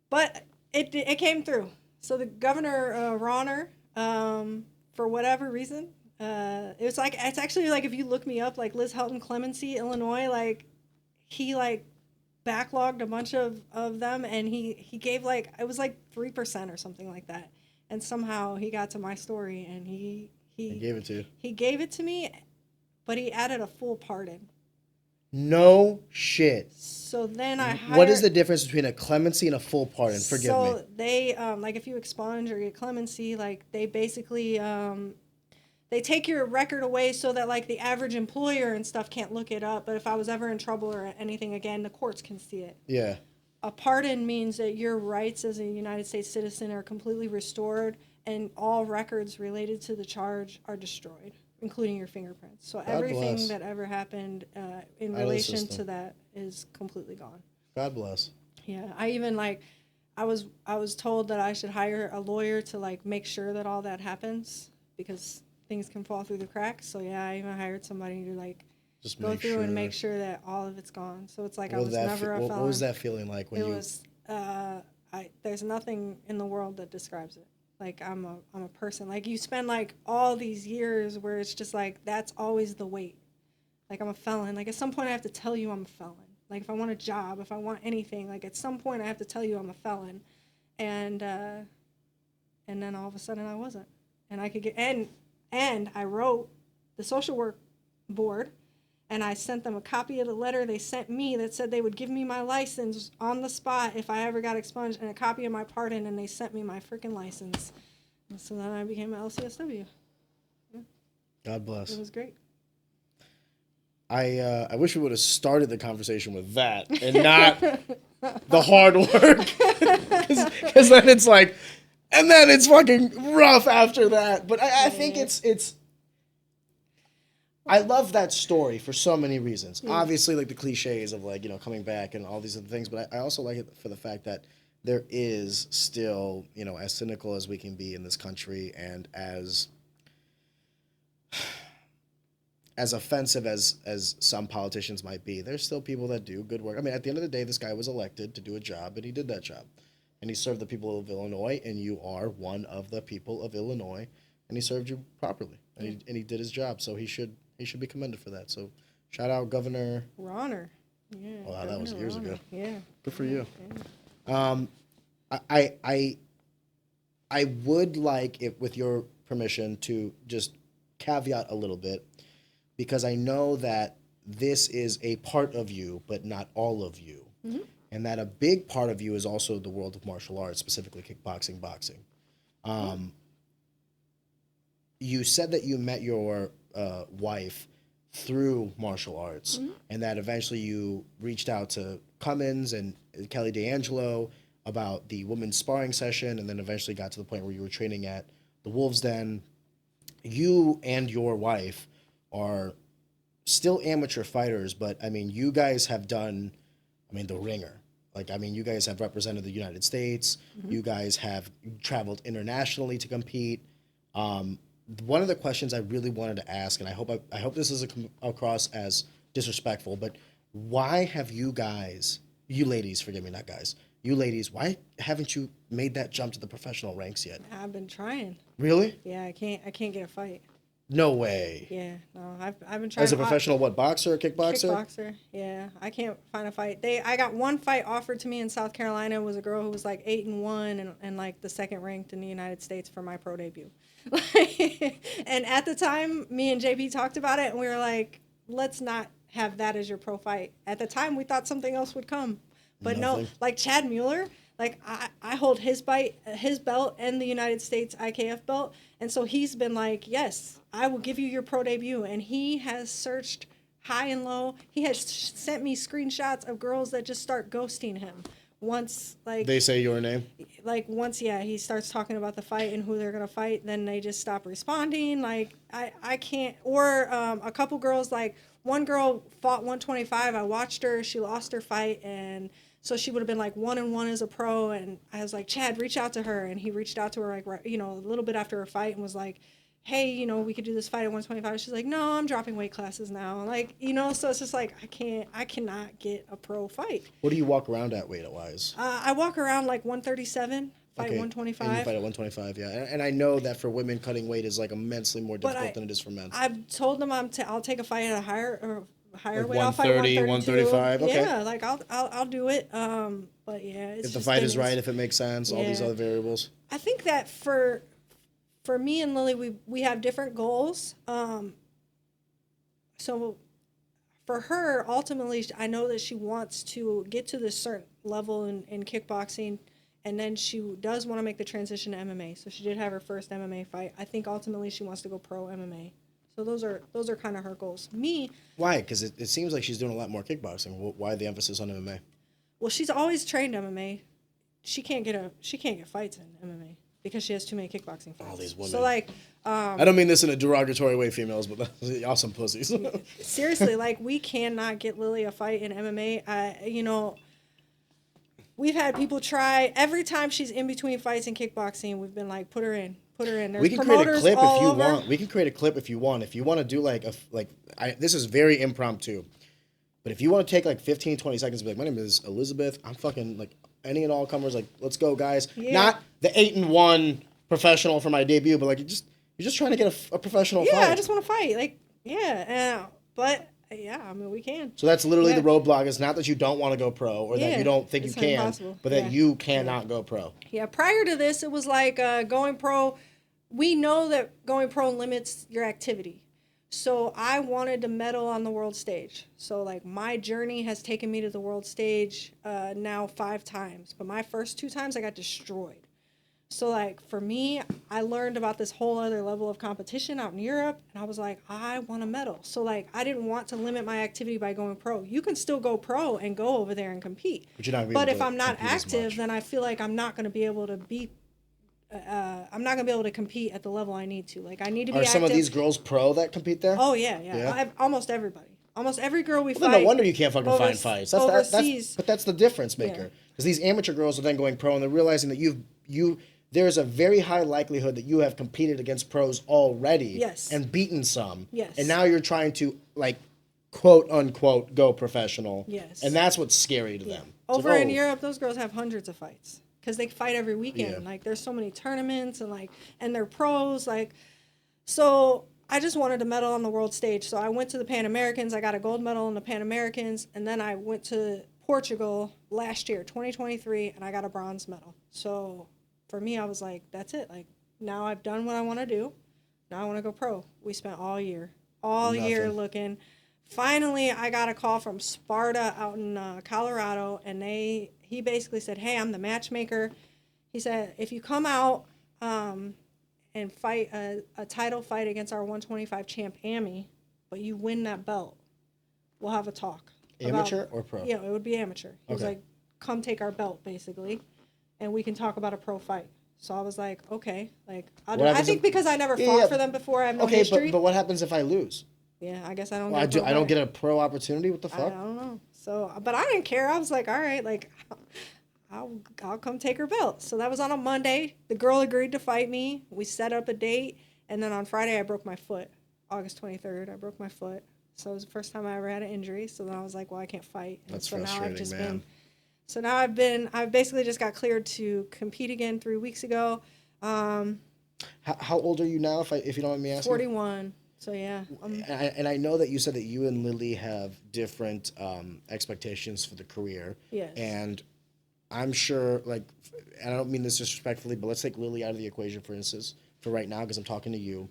But it came through. So the governor Ronner, for whatever reason, it's actually like if you look me up, like Liz Helton Clemency, Illinois, like he like backlogged a bunch of them, and he gave like it was like 3% or something like that, and somehow he got to my story, and he gave it to you. He gave it to me, but he added a full pardon. No shit. So then I hired... What is the difference between a clemency and a full pardon? Forgive me. So they, like if you expunge or get clemency, like they basically, they take your record away so that like the average employer and stuff can't look it up. But if I was ever in trouble or anything again, the courts can see it. Yeah. A pardon means that your rights as a United States citizen are completely restored and all records related to the charge are destroyed, including your fingerprints. So everything that ever happened in relation to that is completely gone. God bless. Yeah, I even like, I was told that I should hire a lawyer to like make sure that all that happens because things can fall through the cracks. So yeah, I even hired somebody to like just go through and make sure that all of it's gone. So it's like I was never a felon. What was that feeling like when it was? There's nothing in the world that describes it. Like I'm a person. Like you spend like all these years where it's just like that's always the weight. Like I'm a felon. Like at some point I have to tell you I'm a felon. Like if I want a job, if I want anything, like at some point I have to tell you I'm a felon, and then all of a sudden I wasn't, and I could get and I wrote the social work board, and I sent them a copy of the letter they sent me that said they would give me my license on the spot if I ever got expunged, and a copy of my pardon, and they sent me my freaking license. And so then I became an LCSW. Yeah. God bless. It was great. I wish we would have started the conversation with that and not the hard work, because then it's like, and then it's fucking rough after that. But I think it's. I love that story for so many reasons. Yeah. Obviously, like the cliches of like, you know, coming back and all these other things, but I also like it for the fact that there is still, you know, as cynical as we can be in this country, and as offensive as some politicians might be, there's still people that do good work. I mean, at the end of the day, this guy was elected to do a job, and he did that job. And he served the people of Illinois, and you are one of the people of Illinois, and he served you properly, and he did his job, so he should be commended for that. So shout out Governor Ronner. Yeah. Oh, wow, that was years ago. Yeah. Good for you. Yeah. I would like, if with your permission, to just caveat a little bit, because I know that this is a part of you, but not all of you. Mm-hmm. And that a big part of you is also the world of martial arts, specifically kickboxing, boxing. You said that you met your wife through martial arts, mm-hmm. and that eventually you reached out to Cummins and Kelly DeAngelo about the women's sparring session, and then eventually got to the point where you were training at the Wolves Den. You and your wife are still amateur fighters, but I mean, you guys have done, the ringer. Like, you guys have represented the United States. Mm-hmm. You guys have traveled internationally to compete. One of the questions I really wanted to ask, and I hope this isn't come across as disrespectful, but why have you guys, you ladies, forgive me, not guys, you ladies, why haven't you made that jump to the professional ranks yet? I've been trying. Really? Yeah, I can't get a fight. No way. Yeah, no, I've been trying. As a professional, boxer or kickboxer? Kickboxer, yeah. I can't find a fight. I got one fight offered to me in South Carolina. It was a girl who was like 8-1 and like the second ranked in the United States for my pro debut. And at the time, me and JP talked about it, and we were like, let's not have that as your pro fight. At the time, we thought something else would come. But no, like Chad Mueller, like I hold his belt and the United States IKF belt. And so he's been like, yes, I will give you your pro debut. And he has searched high and low. He has sent me screenshots of girls that just start ghosting him. Once, like... They say your name? Like, once, yeah, he starts talking about the fight and who they're going to fight, then they just stop responding. Like, I can't... Or a couple girls, like, one girl fought 125. I watched her. She lost her fight, and... So she would have been like 1-1 as a pro, and I was like, Chad, reach out to her. And he reached out to her like, right, a little bit after her fight and was like, hey, we could do this fight at 125. She's like, no, I'm dropping weight classes now. Like, so it's just like, I cannot get a pro fight. What do you walk around at weight-wise? I walk around like 137, fight 125. And you fight at 125, yeah. And I know that for women, cutting weight is like immensely more difficult than it is for men. I've told them I'll take a fight at a higher like weight. I'll fight 130, 135. Okay. Yeah, like I'll do it. But yeah, it's if the fight is right, if it makes sense, all these other variables. I think that for me and Lily, we have different goals. So for her, ultimately, I know that she wants to get to this certain level in kickboxing, and then she does want to make the transition to MMA. So she did have her first MMA fight. I think ultimately she wants to go pro MMA. So those are kind of her goals. Me. Why? Because it seems like she's doing a lot more kickboxing. Why the emphasis on MMA? Well, she's always trained MMA. She can't get fights in MMA because she has too many kickboxing fights. All these women. So like, I don't mean this in a derogatory way, females, but y'all some pussies. Seriously, like we cannot get Lily a fight in MMA. We've had people try every time she's in between fights in kickboxing. We've been like, put her in. There's we can create a clip if you want. We can create a clip if you want. If you want to do this is very impromptu, but if you want to take like 15, 20 seconds and be like, my name is Elizabeth. I'm fucking like any and all comers. Like, let's go, guys. Yeah. Not the 8-1 professional for my debut, but like you're just trying to get a professional fight. Yeah, I just want to fight. Like, yeah, but. Yeah, we can. So that's literally the roadblock. It's not that you don't want to go pro or that you don't think you can, impossible. But that you cannot go pro. Yeah, prior to this, it was like going pro. We know that going pro limits your activity. So I wanted to medal on the world stage. So like my journey has taken me to the world stage now 5 times, but my first 2 times I got destroyed. So like for me, I learned about this whole other level of competition out in Europe, and I was like, I want a medal. So like I didn't want to limit my activity by going pro. You can still go pro and go over there and compete. But you're not But able if to I'm not compete as active, much. then I feel like I'm not going to be able to beat. I'm not gonna be able to compete at the level I need to. Like I need to be Are active. some of these girls pro that compete there? Oh yeah, yeah. Yeah? Almost everybody. Almost every girl we Well, fight. then no wonder you can't fucking find fights. Overseas. But that's the difference Yeah. maker. Because these amateur girls are then going pro and they're realizing that there's a very high likelihood that you have competed against pros already. Yes. And beaten some. Yes. And now you're trying to like quote unquote go professional. Yes. And that's what's scary to them. It's Over like, in oh, Europe, those girls have hundreds of fights because they fight every weekend. Yeah. Like there's so many tournaments and they're pros. Like, so I just wanted to medal on the world stage. So I went to the Pan Americans. I got a gold medal in the Pan Americans, and then I went to Portugal last year, 2023, and I got a bronze medal. So for me, I was like, that's it. Like now I've done what I want to do. Now I want to go pro. We spent all year Nothing. looking. Finally, I got a call from Sparta out in Colorado, and he basically said, hey, I'm the matchmaker. He said, if you come out and fight a title fight against our 125 champ, Amy, but you win that belt, we'll have a talk. Amateur or pro? Yeah, it would be amateur. He was Okay. like, come take our belt, basically, and we can talk about a pro fight. So I was like, okay. Like, I'll do What it. I happens think if- because I never Yeah, fought yeah. for them before, I have no Okay, history. but what happens if I lose? Yeah, I guess I don't Well, get a pro I don't fight. get a pro opportunity? What the I fuck? don't know. So, but I didn't care. I was like, all right, like, I'll come take her belt. So that was on a Monday. The girl agreed to fight me. We set up a date, and then on Friday I broke my foot. August 23rd, I broke my foot. So it was the first time I ever had an injury. So then I was like, well, I can't fight. And That's so now frustrating, I've just man. I've basically just got cleared to compete again 3 weeks ago. How old are you now, if you don't mind me asking? 41. So yeah. And I know that you said that you and Lily have different expectations for the career. Yes. And I'm sure, like, and I don't mean this disrespectfully, but let's take Lily out of the equation, for instance, for right now, because I'm talking to you.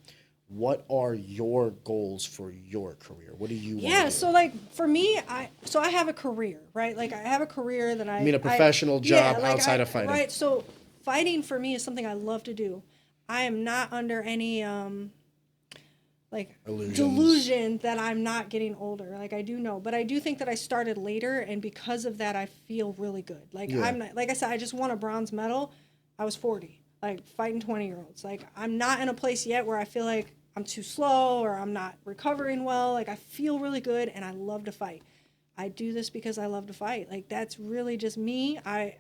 What are your goals for your career? What do you want to do? So like for me, I have a career, right? Like I have a career that I mean a professional job outside of fighting. Right. So fighting for me is something I love to do. I am not under any like Illusions. delusion that I'm not getting older. Like I do know, but I do think that I started later, and because of that, I feel really good. Like Yeah. I'm not, like I said, I just won a bronze medal. I was 40, like fighting 20-year-olds. Like I'm not in a place yet where I feel like I'm too slow or I'm not recovering well. Like I feel really good, and I love to fight. I do this because I love to fight. Like that's really just me. I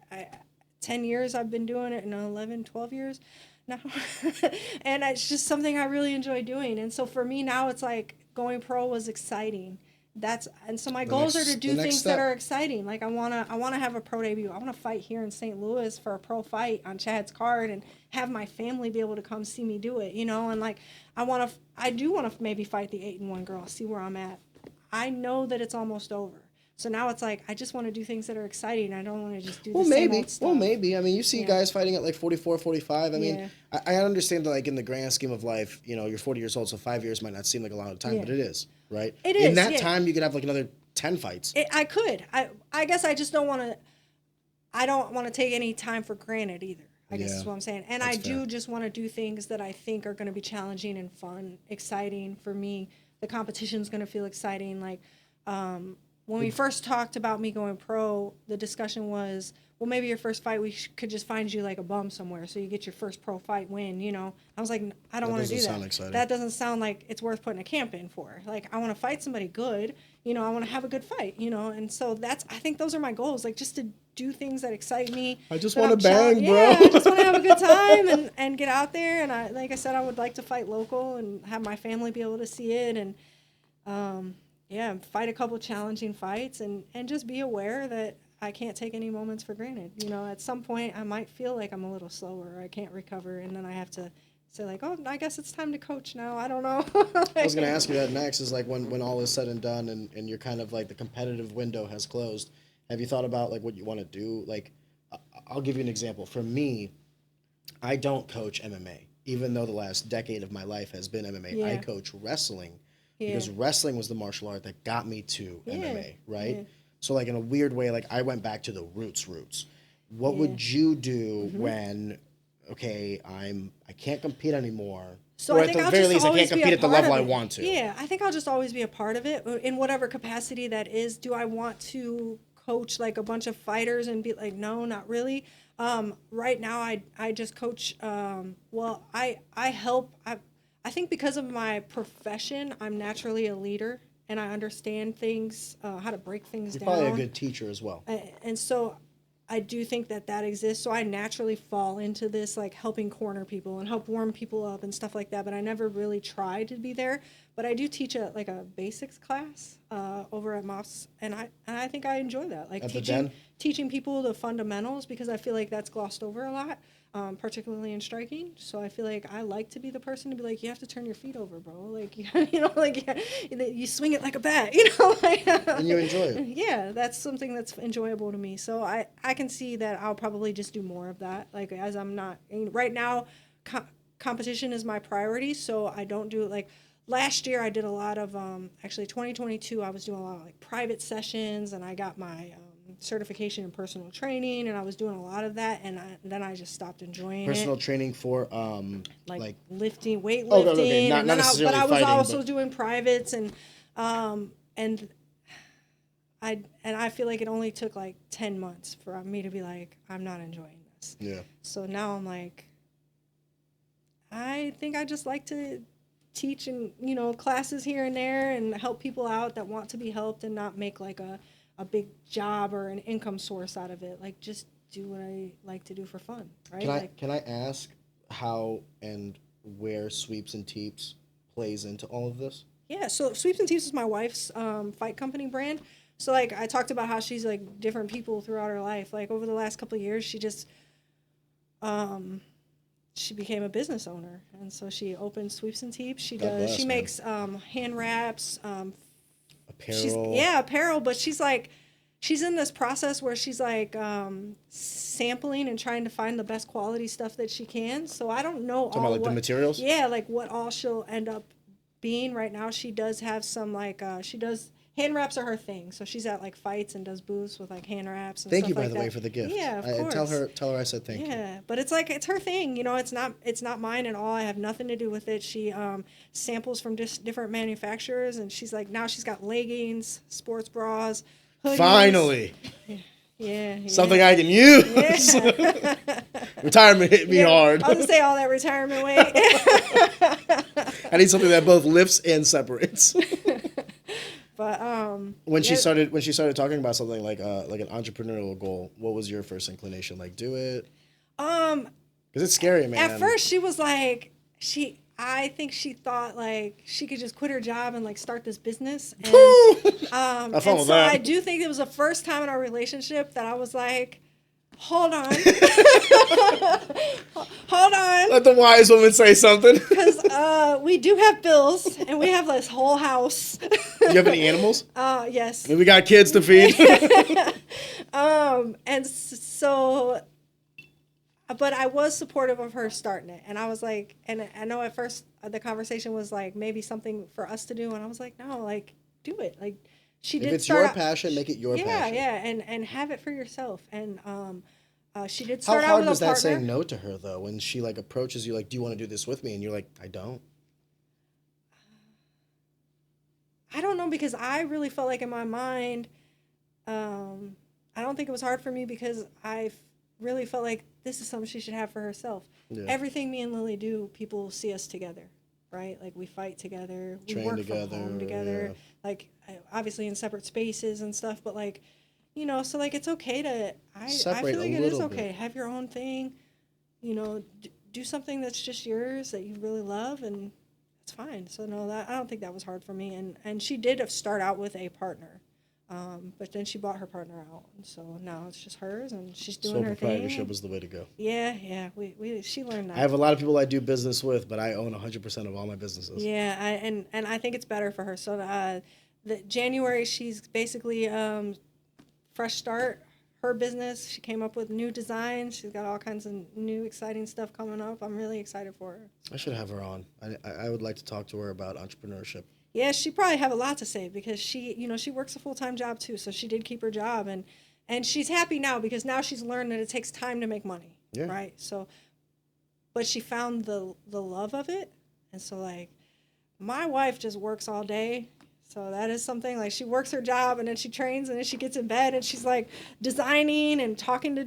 10 years I've been doing it, 11, 12 years now. And it's just something I really enjoy doing. And so for me now, it's like going pro was exciting. So my goals are to do things that are exciting. Like I wanna have a pro debut. I wanna fight here in St. Louis for a pro fight on Chad's card and have my family be able to come see me do it, and like I do wanna maybe fight the 8-1 girl, see where I'm at. I know that it's almost over. So now it's like I just want to do things that are exciting. I don't want to just do the same old stuff. Well, maybe. I mean, you see guys fighting at like 44, 45. I mean, Yeah. I understand that, like, in the grand scheme of life, you're 40 years old, so 5 years might not seem like a lot of time, Yeah. but it is, right? It In is, that yeah. time, you could have like another 10 fights. I could. I guess I just don't want to. I don't want to take any time for granted either. I guess is what I'm saying. And That's I do fair. just want to do things that I think are going to be challenging and fun, exciting for me. The competition's going to feel exciting. Like when we first talked about me going pro, the discussion was, well, maybe your first fight we could just find you like a bum somewhere, so you get your first pro fight win. I was like, I don't want to do doesn't that. sound exciting. That doesn't sound like it's worth putting a camp in for. Like I want to fight somebody good. I want to have a good fight. And so I think those are my goals. Like just to do things that excite me. I just that wanna I'm bang, bro. Yeah, I just want to have a good time and get out there. And like I said, I would like to fight local and have my family be able to see it and fight a couple challenging fights and just be aware that I can't take any moments for granted. At some point I might feel like I'm a little slower or I can't recover, and then I have to say like, oh, I guess it's time to coach now. I don't know. I was going to ask you that next, is like when all is said and done and you're kind of like the competitive window has closed, have you thought about like what you want to do? Like, I'll give you an example. For me, I don't coach MMA, even though the last decade of my life has been MMA. Yeah. I coach wrestling, because wrestling was the martial art that got me to MMA, right? Yeah. So like in a weird way, like I went back to the roots. What would you do when, okay, I can't compete anymore? So or I at think the I'll very just least, I always can't be compete a at the part level of I it. want to. Yeah, I think I'll just always be a part of it in whatever capacity that is. Do I want to coach like a bunch of fighters and be like, no, not really. Right now, I just coach. Well, I help. I think because of my profession, I'm naturally a leader and I understand things, how to break things You're down. probably a good teacher as well. And so I do think that exists. So I naturally fall into this, like helping corner people and help warm people up and stuff like that. But I never really tried to be there. But I do teach a basics class over at MOS, and I think I enjoy that. Like At the Den? teaching people the fundamentals, because I feel like that's glossed over a lot, particularly in striking. So I feel like I like to be the person to be like, you have to turn your feet over, bro. Like you swing it like a bat, And you enjoy it. Yeah, that's something that's enjoyable to me. So I can see that I'll probably just do more of that. Like, as I'm not right now, competition is my priority. So I don't do it like. Last year I did a lot of actually 2022 I was doing a lot of like private sessions, and I got my certification in personal training, and I was doing a lot of that, and then I just stopped enjoying Personal it. training for Like lifting, weightlifting, okay. Not and then necessarily but I was fighting, also but... doing privates, and I feel like it only took like 10 months for me to be like, I'm not enjoying this. Yeah. So now I'm like, I think I just like to teach and classes here and there and help people out that want to be helped, and not make like a big job or an income source out of it. Like, just do what I like to do for fun, right? Can I ask how and where Sweeps and Teeps plays into all of this? Yeah, so Sweeps and Teeps is my wife's fight company brand. So like I talked about how she's like different people throughout her life. Like over the last couple of years, she just she became a business owner, and so she opened Sweeps and Teeps. She makes hand wraps, Apparel. apparel. But she's in this process where she's like sampling and trying to find the best quality stuff that she can. So I don't know Talking about like the materials. Yeah, like what all she'll end up being. Right now, she does have some like hand wraps are her thing. So she's at like fights and does booths with like hand wraps and Thank stuff you, by like the that. way, for the gift. Yeah, of course. Tell her I said thank you. Yeah, but it's like it's her thing. It's not mine at all. I have nothing to do with it. She samples from different manufacturers, and she's like, now she's got leggings, sports bras, hoodies. Finally. Yeah. Something I can use. Yeah. Retirement hit me hard. I was gonna say all that retirement weight. I need something that both lifts and separates. But when she started talking about something like an entrepreneurial goal, what was your first inclination? Like, do it? Because it's scary, man. At first, she was like, I think she thought like she could just quit her job and like start this businone. And have fun with that. I do think it was the first time in our relationship that I was like, hold on. Hold on. Let the wise woman say something. Because we do have bills, and we have this whole house. You have any animals? Yes. And we got kids to feed. And so, but I was supportive of her starting it. And I was like, and I know at first the conversation was like maybe something for us to do. And I was like, no, like, do it. Like, she did. If it's your passion, make it your passion. Yeah, and have it for yourself. And she did start How out with a partner. hard was that saying no to her though? When she like approaches you, like, do you want to do this with me? And you're like, I don't. I don't know, because I really felt like in my mind, I don't think it was hard for me, because I really felt like this is something she should have for herself. Yeah. Everything me and Lily do, people see us together, right? Like, we fight together, we work together, from home together, like obviously in separate spaces and stuff, but like, so like it's okay to, I feel like it is okay to have your own thing, do something that's just yours that you really love, and it's fine. So no, I don't think that was hard for me. And she did start out with a partner, but then she bought her partner out, and so now it's just hers, and she's doing her thing. Sole proprietorship is the way to go. Yeah, she learned that. I have a lot of people I do business with, but I own 100% of all my businesses. Yeah, and I think it's better for her. So the January, she's basically fresh start. Her business, she came up with new designs. She's got all kinds of new exciting stuff coming up. I'm really excited for her. I should have her on. I would like to talk to her about entrepreneurship. Yeah, she probably have a lot to say because she works a full-time job too, so she did keep her job and she's happy now because now she's learned that it takes time to make money, right? So, but she found the love of it, and so like my wife just works all day. So that is something, like she works her job and then she trains and then she gets in bed and she's like designing and talking to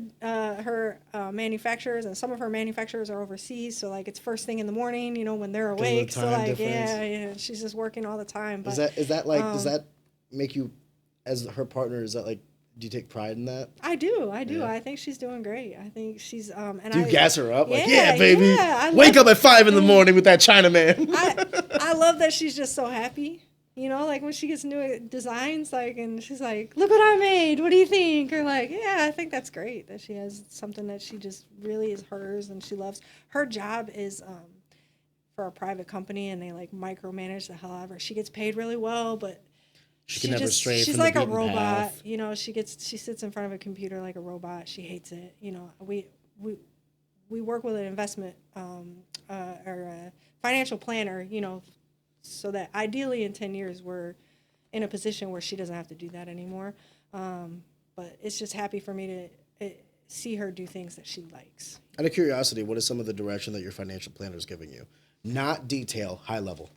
her manufacturers, and some of her manufacturers are overseas. So like it's first thing in the morning, when they're awake. So like, yeah, she's just working all the time. But, is that like, does that make you, as her partner, is that like, do you take pride in that? I do. Yeah. I think she's doing great. I think she's, do you gas her up? Like, yeah, baby, wake up at 5 in the morning with that Chinaman. I love that she's just so happy. Like when she gets new designs, like, and she's like, look what I made. What do you think? Or like, yeah, I think that's great that she has something that she just really is hers and she loves. Her job is for a private company, and they like micromanage the hell out of her. She gets paid really well, but she's like a robot. She sits in front of a computer like a robot. She hates it. We work with an investment or a financial planner, so that ideally in 10 years we're in a position where she doesn't have to do that anymore. But it's just happy for me to see her do things that she likes. Out of curiosity, what is some of the direction that your financial planner is giving you? Not detail, high level.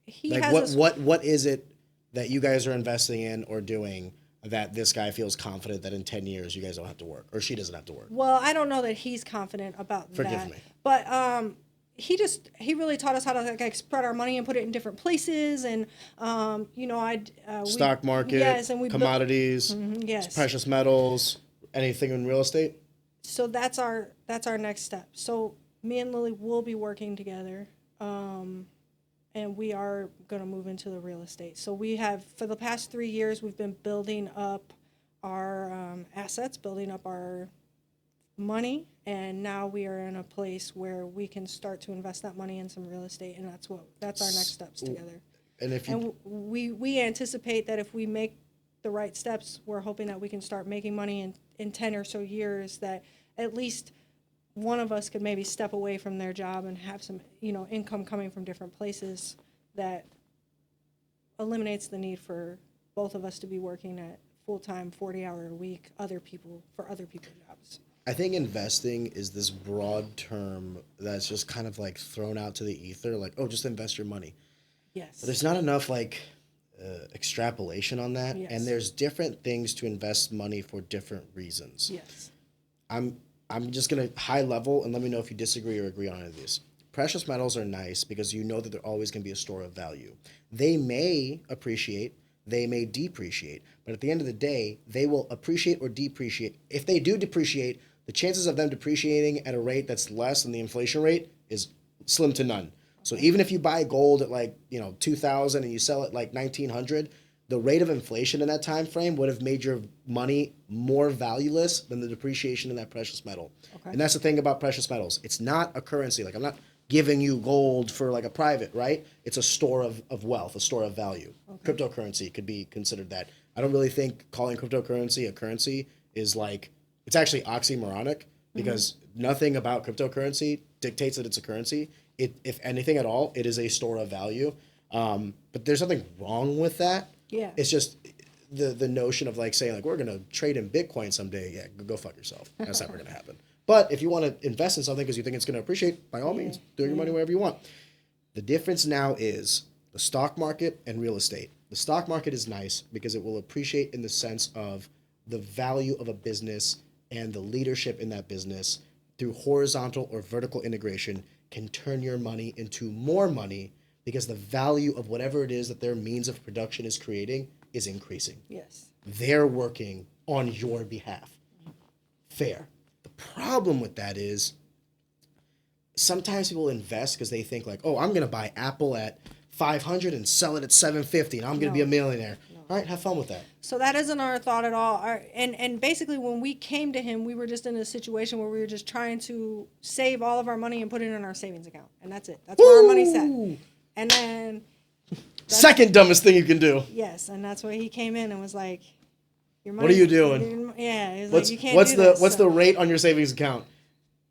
He like has what is it that you guys are investing in or doing that this guy feels confident that in 10 years you guys don't have to work, or she doesn't have to work? Well, I don't know that he's confident about that. Forgive me. But he really taught us how to like spread our money and put it in different places, and stock market, yes, and commodities, yes, precious metals, anything in real estate. So that's our next step. So me and Lily will be working together, and we are going to move into the real estate. So we have, for the past 3 years, we've been building up our assets, building up our money, and now we are in a place where we can start to invest that money in some real estate, and that's our next steps together. And we anticipate that if we make the right steps, we're hoping that we can start making money in 10 or so years, that at least one of us could maybe step away from their job and have some income coming from different places that eliminates the need for both of us to be working at full-time 40-hour a week for other people's jobs. I think investing is this broad term that's just kind of like thrown out to the ether, like, oh, just invest your money. Yes. But there's not enough like extrapolation on that. Yes. And there's different things to invest money for different reasons. Yes. I'm just going to high level, and let me know if you disagree or agree on any of these. Precious metals are nice because you know that they're always going to be a store of value. They may appreciate, they may depreciate, but at the end of the day, they will appreciate or depreciate. If they do depreciate, the chances of them depreciating at a rate that's less than the inflation rate is slim to none. So even if you buy gold at like, 2,000 and you sell it like 1,900, the rate of inflation in that time frame would have made your money more valueless than the depreciation in that precious metal. Okay. And that's the thing about precious metals. It's not a currency. Like, I'm not giving you gold for like a private, right? It's a store of wealth, a store of value. Okay. Cryptocurrency could be considered that. I don't really think calling cryptocurrency a currency is like, it's actually oxymoronic, because nothing about cryptocurrency dictates that it's a currency. If anything at all, it is a store of value. But there's nothing wrong with that. Yeah. It's just the notion of like saying like, we're going to trade in Bitcoin someday. Yeah, go fuck yourself. That's never going to happen. But if you want to invest in something because you think it's going to appreciate, by all means, do your money wherever you want. The difference now is the stock market and real estate. The stock market is nice because it will appreciate in the sense of the value of a business and the leadership in that business through horizontal or vertical integration can turn your money into more money because the value of whatever it is that their means of production is creating is increasing. Yes. They're working on your behalf. Fair. The problem with that is sometimes people invest because they think like, oh, I'm going to buy Apple at 500 and sell it at 750 and I'm going to be a millionaire. All right, have fun with that. So that isn't our thought at all. And basically when we came to him, we were just in a situation where we were just trying to save all of our money and put it in our savings account. And that's it. That's where our money's at. And then... Second dumbest thing you can do. Yes, and that's where he came in and was like, your money, what are you doing? Yeah, he was like, you can't do this. What's the rate on your savings account?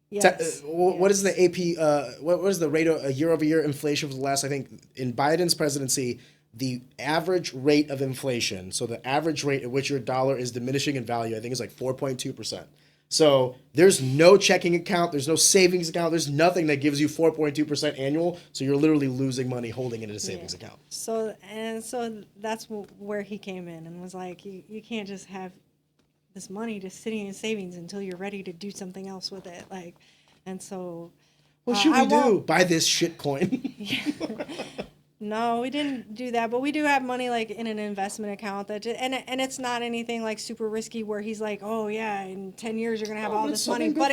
Yes. What is the AP? What is the rate of year-over-year inflation for the last? I think in Biden's presidency, the average rate of inflation. So the average rate at which your dollar is diminishing in value, I think, is like 4.2%. So there's no checking account, there's no savings account, there's nothing that gives you 4.2% annual. So you're literally losing money holding it in a savings account. So that's where he came in and was like, you can't just have this money just sitting in savings until you're ready to do something else with it. Like, and so what should we do? Buy this shit coin. No, we didn't do that, but we do have money like in an investment account and it's not anything like super risky where he's like, oh yeah, in 10 years you're gonna have all this money, but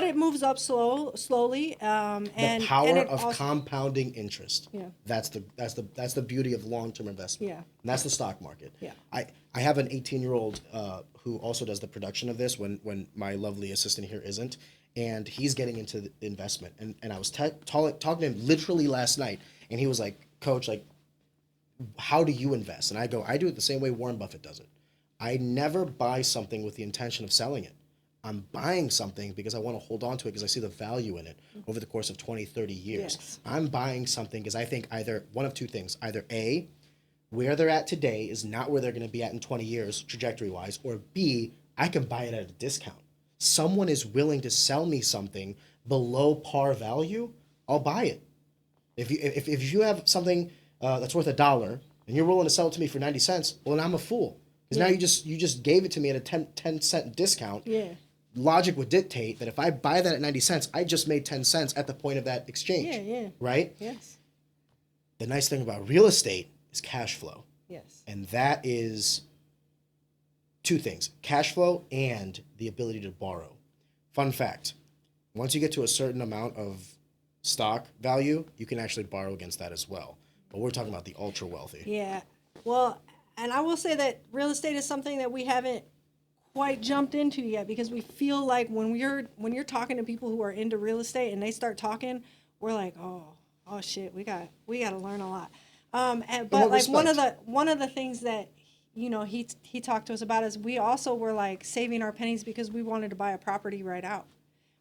it moves up slowly. And the power of also, compounding interest. Yeah, that's the beauty of long-term investment. Yeah, and that's the stock market. Yeah, I have an 18-year-old who also does the production of this when my lovely assistant here isn't, and he's getting into the investment, and I was talking to him literally last night, and he was like, Coach, like, how do you invest? And I go, I do it the same way Warren Buffett does it. I never buy something with the intention of selling it. I'm buying something because I want to hold on to it because I see the value in it over the course of 20, 30 years. Yes. I'm buying something because I think either one of two things, either A, where they're at today is not where they're going to be at in 20 years trajectory-wise, or B, I can buy it at a discount. Someone is willing to sell me something below par value, I'll buy it. If you have something that's worth $1 and you're willing to sell it to me for 90 cents, well, then I'm a fool. Because now you just gave it to me at a 10 cent discount. Yeah. Logic would dictate that if I buy that at 90 cents, I just made 10 cents at the point of that exchange. Yeah. Right? Yes. The nice thing about real estate is cash flow. Yes. And that is two things, cash flow and the ability to borrow. Fun fact, once you get to a certain amount of stock value, you can actually borrow against that as well. But we're talking about the ultra wealthy. Yeah. Well, and I will say that real estate is something that we haven't quite jumped into yet because we feel like when you're talking to people who are into real estate and they start talking, we're like, oh shit, we got to learn a lot. But like one of the things that he talked to us about is we also were like saving our pennies because we wanted to buy a property right out.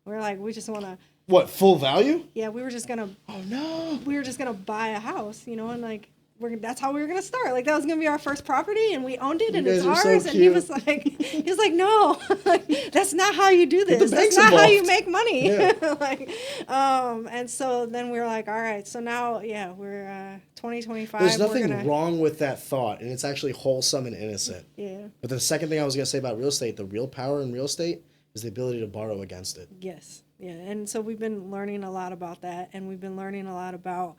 We're like, we just want to. What, full value? Yeah, we were just gonna. Oh no. We were just gonna buy a house, and like that's how we were gonna start. Like that was gonna be our first property, and we owned it, and it's ours. So and he was like, no, like, that's not how you do this. That's not how you make money. Yeah. And so then we were like, all right, so now we're 2025. There's nothing wrong with that thought, and it's actually wholesome and innocent. Yeah. But the second thing I was gonna say about real estate, the real power in real estate is the ability to borrow against it. Yes. Yeah, and so we've been learning a lot about that, and we've been learning a lot about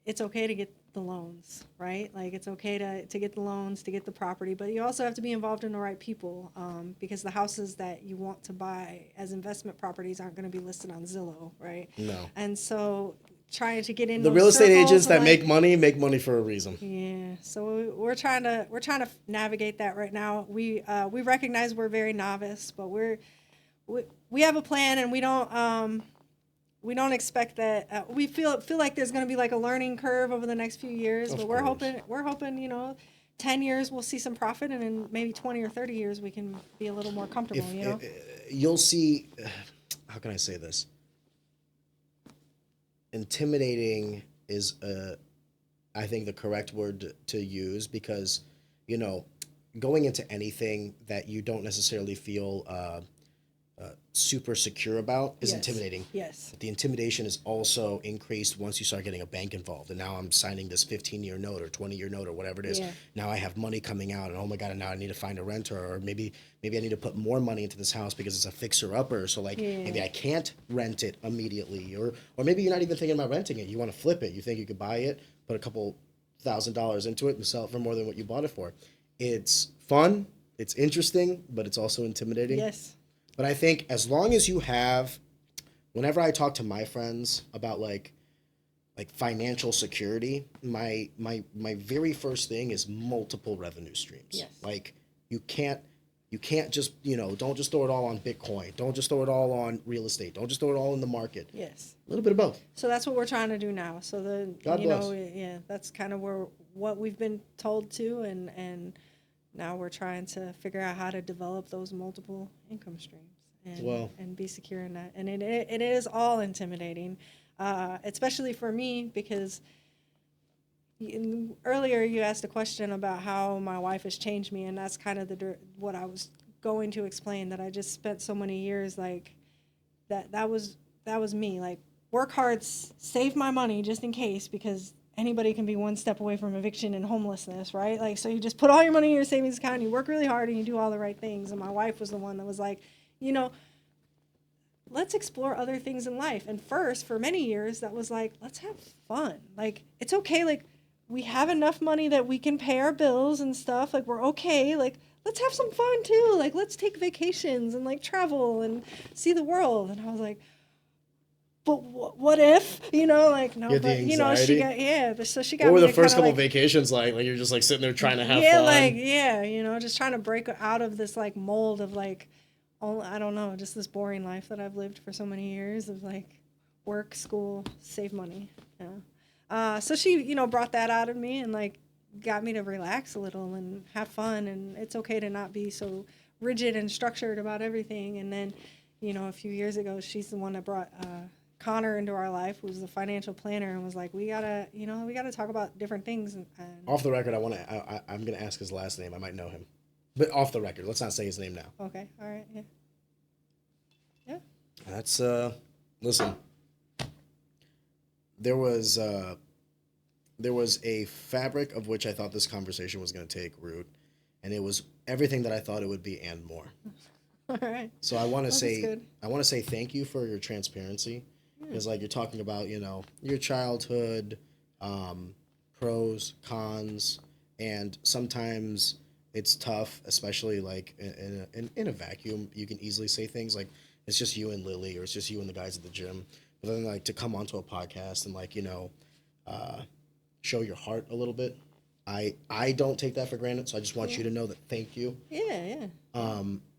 it's okay to get the loans, right? Like it's okay to get the loans, to get the property, but you also have to be involved in the right people because the houses that you want to buy as investment properties aren't going to be listed on Zillow, right? No. And so trying to get in the real estate agents that make money for a reason. Yeah, so we're trying to navigate that right now. We recognize we're very novice, but we have a plan, and we don't expect that. We feel like there's going to be like a learning curve over the next few years, but we're hoping 10 years we'll see some profit, and in maybe 20 or 30 years we can be a little more comfortable. You'll see. How can I say this? Intimidating is I think the correct word to use because going into anything that you don't necessarily feel super secure about is intimidating. Yes. But the intimidation is also increased once you start getting a bank involved. And now I'm signing this 15-year note or 20-year note or whatever it is. Yeah. Now I have money coming out, and oh my God, and now I need to find a renter, or maybe I need to put more money into this house because it's a fixer-upper. So maybe I can't rent it immediately, or maybe you're not even thinking about renting it. You want to flip it. You think you could buy it, put a couple $1,000s into it, and sell it for more than what you bought it for. It's fun. It's interesting, but it's also intimidating. Yes. But I think as long as you have, whenever I talk to my friends about like financial security, my very first thing is multiple revenue streams. Yes. Like you can't just, don't just throw it all on Bitcoin. Don't just throw it all on real estate. Don't just throw it all in the market. Yes. A little bit of both. So that's what we're trying to do now. So God bless. That's kind of what we've been told to, and now we're trying to figure out how to develop those multiple income streams. and be secure in that. And it is all intimidating, especially for me, because earlier you asked a question about how my wife has changed me, and that's kind of what I was going to explain, that I just spent so many years like that was me, like work hard, save my money just in case, because anybody can be one step away from eviction and homelessness, right? Like, so you just put all your money in your savings account, and you work really hard, and you do all the right things. And my wife was the one that was like, let's explore other things in life. And first, for many years, that was like, let's have fun. Like, it's okay. Like, we have enough money that we can pay our bills and stuff. Like, we're okay. Like, let's have some fun too. Like, let's take vacations and like travel and see the world. And I was like, but what if, like, no, but she got, so she got What were me the to first couple like, vacations like? Like, you're just like sitting there trying to have yeah, fun. like, just trying to break out of this like mold of like, I don't know, just this boring life that I've lived for so many years of like work, school, save money. Yeah. So she, brought that out of me and like got me to relax a little and have fun. And it's okay to not be so rigid and structured about everything. And then, a few years ago, she's the one that brought Connor into our life, who was the financial planner, and was like, we gotta talk about different things. And off the record, I'm gonna ask his last name. I might know him, but off the record, let's not say his name now. Okay, all right, yeah. That's listen. There was a fabric of which I thought this conversation was going to take root, and it was everything that I thought it would be and more. All right. So I want to say thank you for your transparency, because like you're talking about your childhood, pros, cons, and sometimes it's tough, especially like in a vacuum. You can easily say things like it's just you and Lily, or it's just you and the guys at the gym. But then like to come onto a podcast and like show your heart a little bit. I don't take that for granted, so I just want you to know that thank you. Yeah.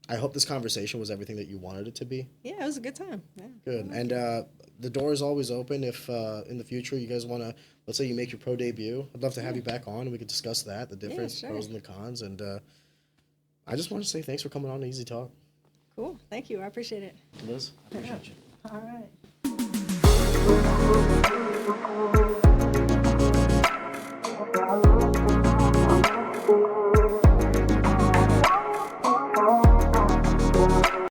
I hope this conversation was everything that you wanted it to be. Yeah, it was a good time. Yeah. Good. And the door is always open if in the future you guys want to, let's say you make your pro debut. I'd love to have you back on and we could discuss that, the difference, pros and the cons. And I just want to say thanks for coming on to Easy Talk. Cool. Thank you. I appreciate it. Liz, I appreciate you. All right.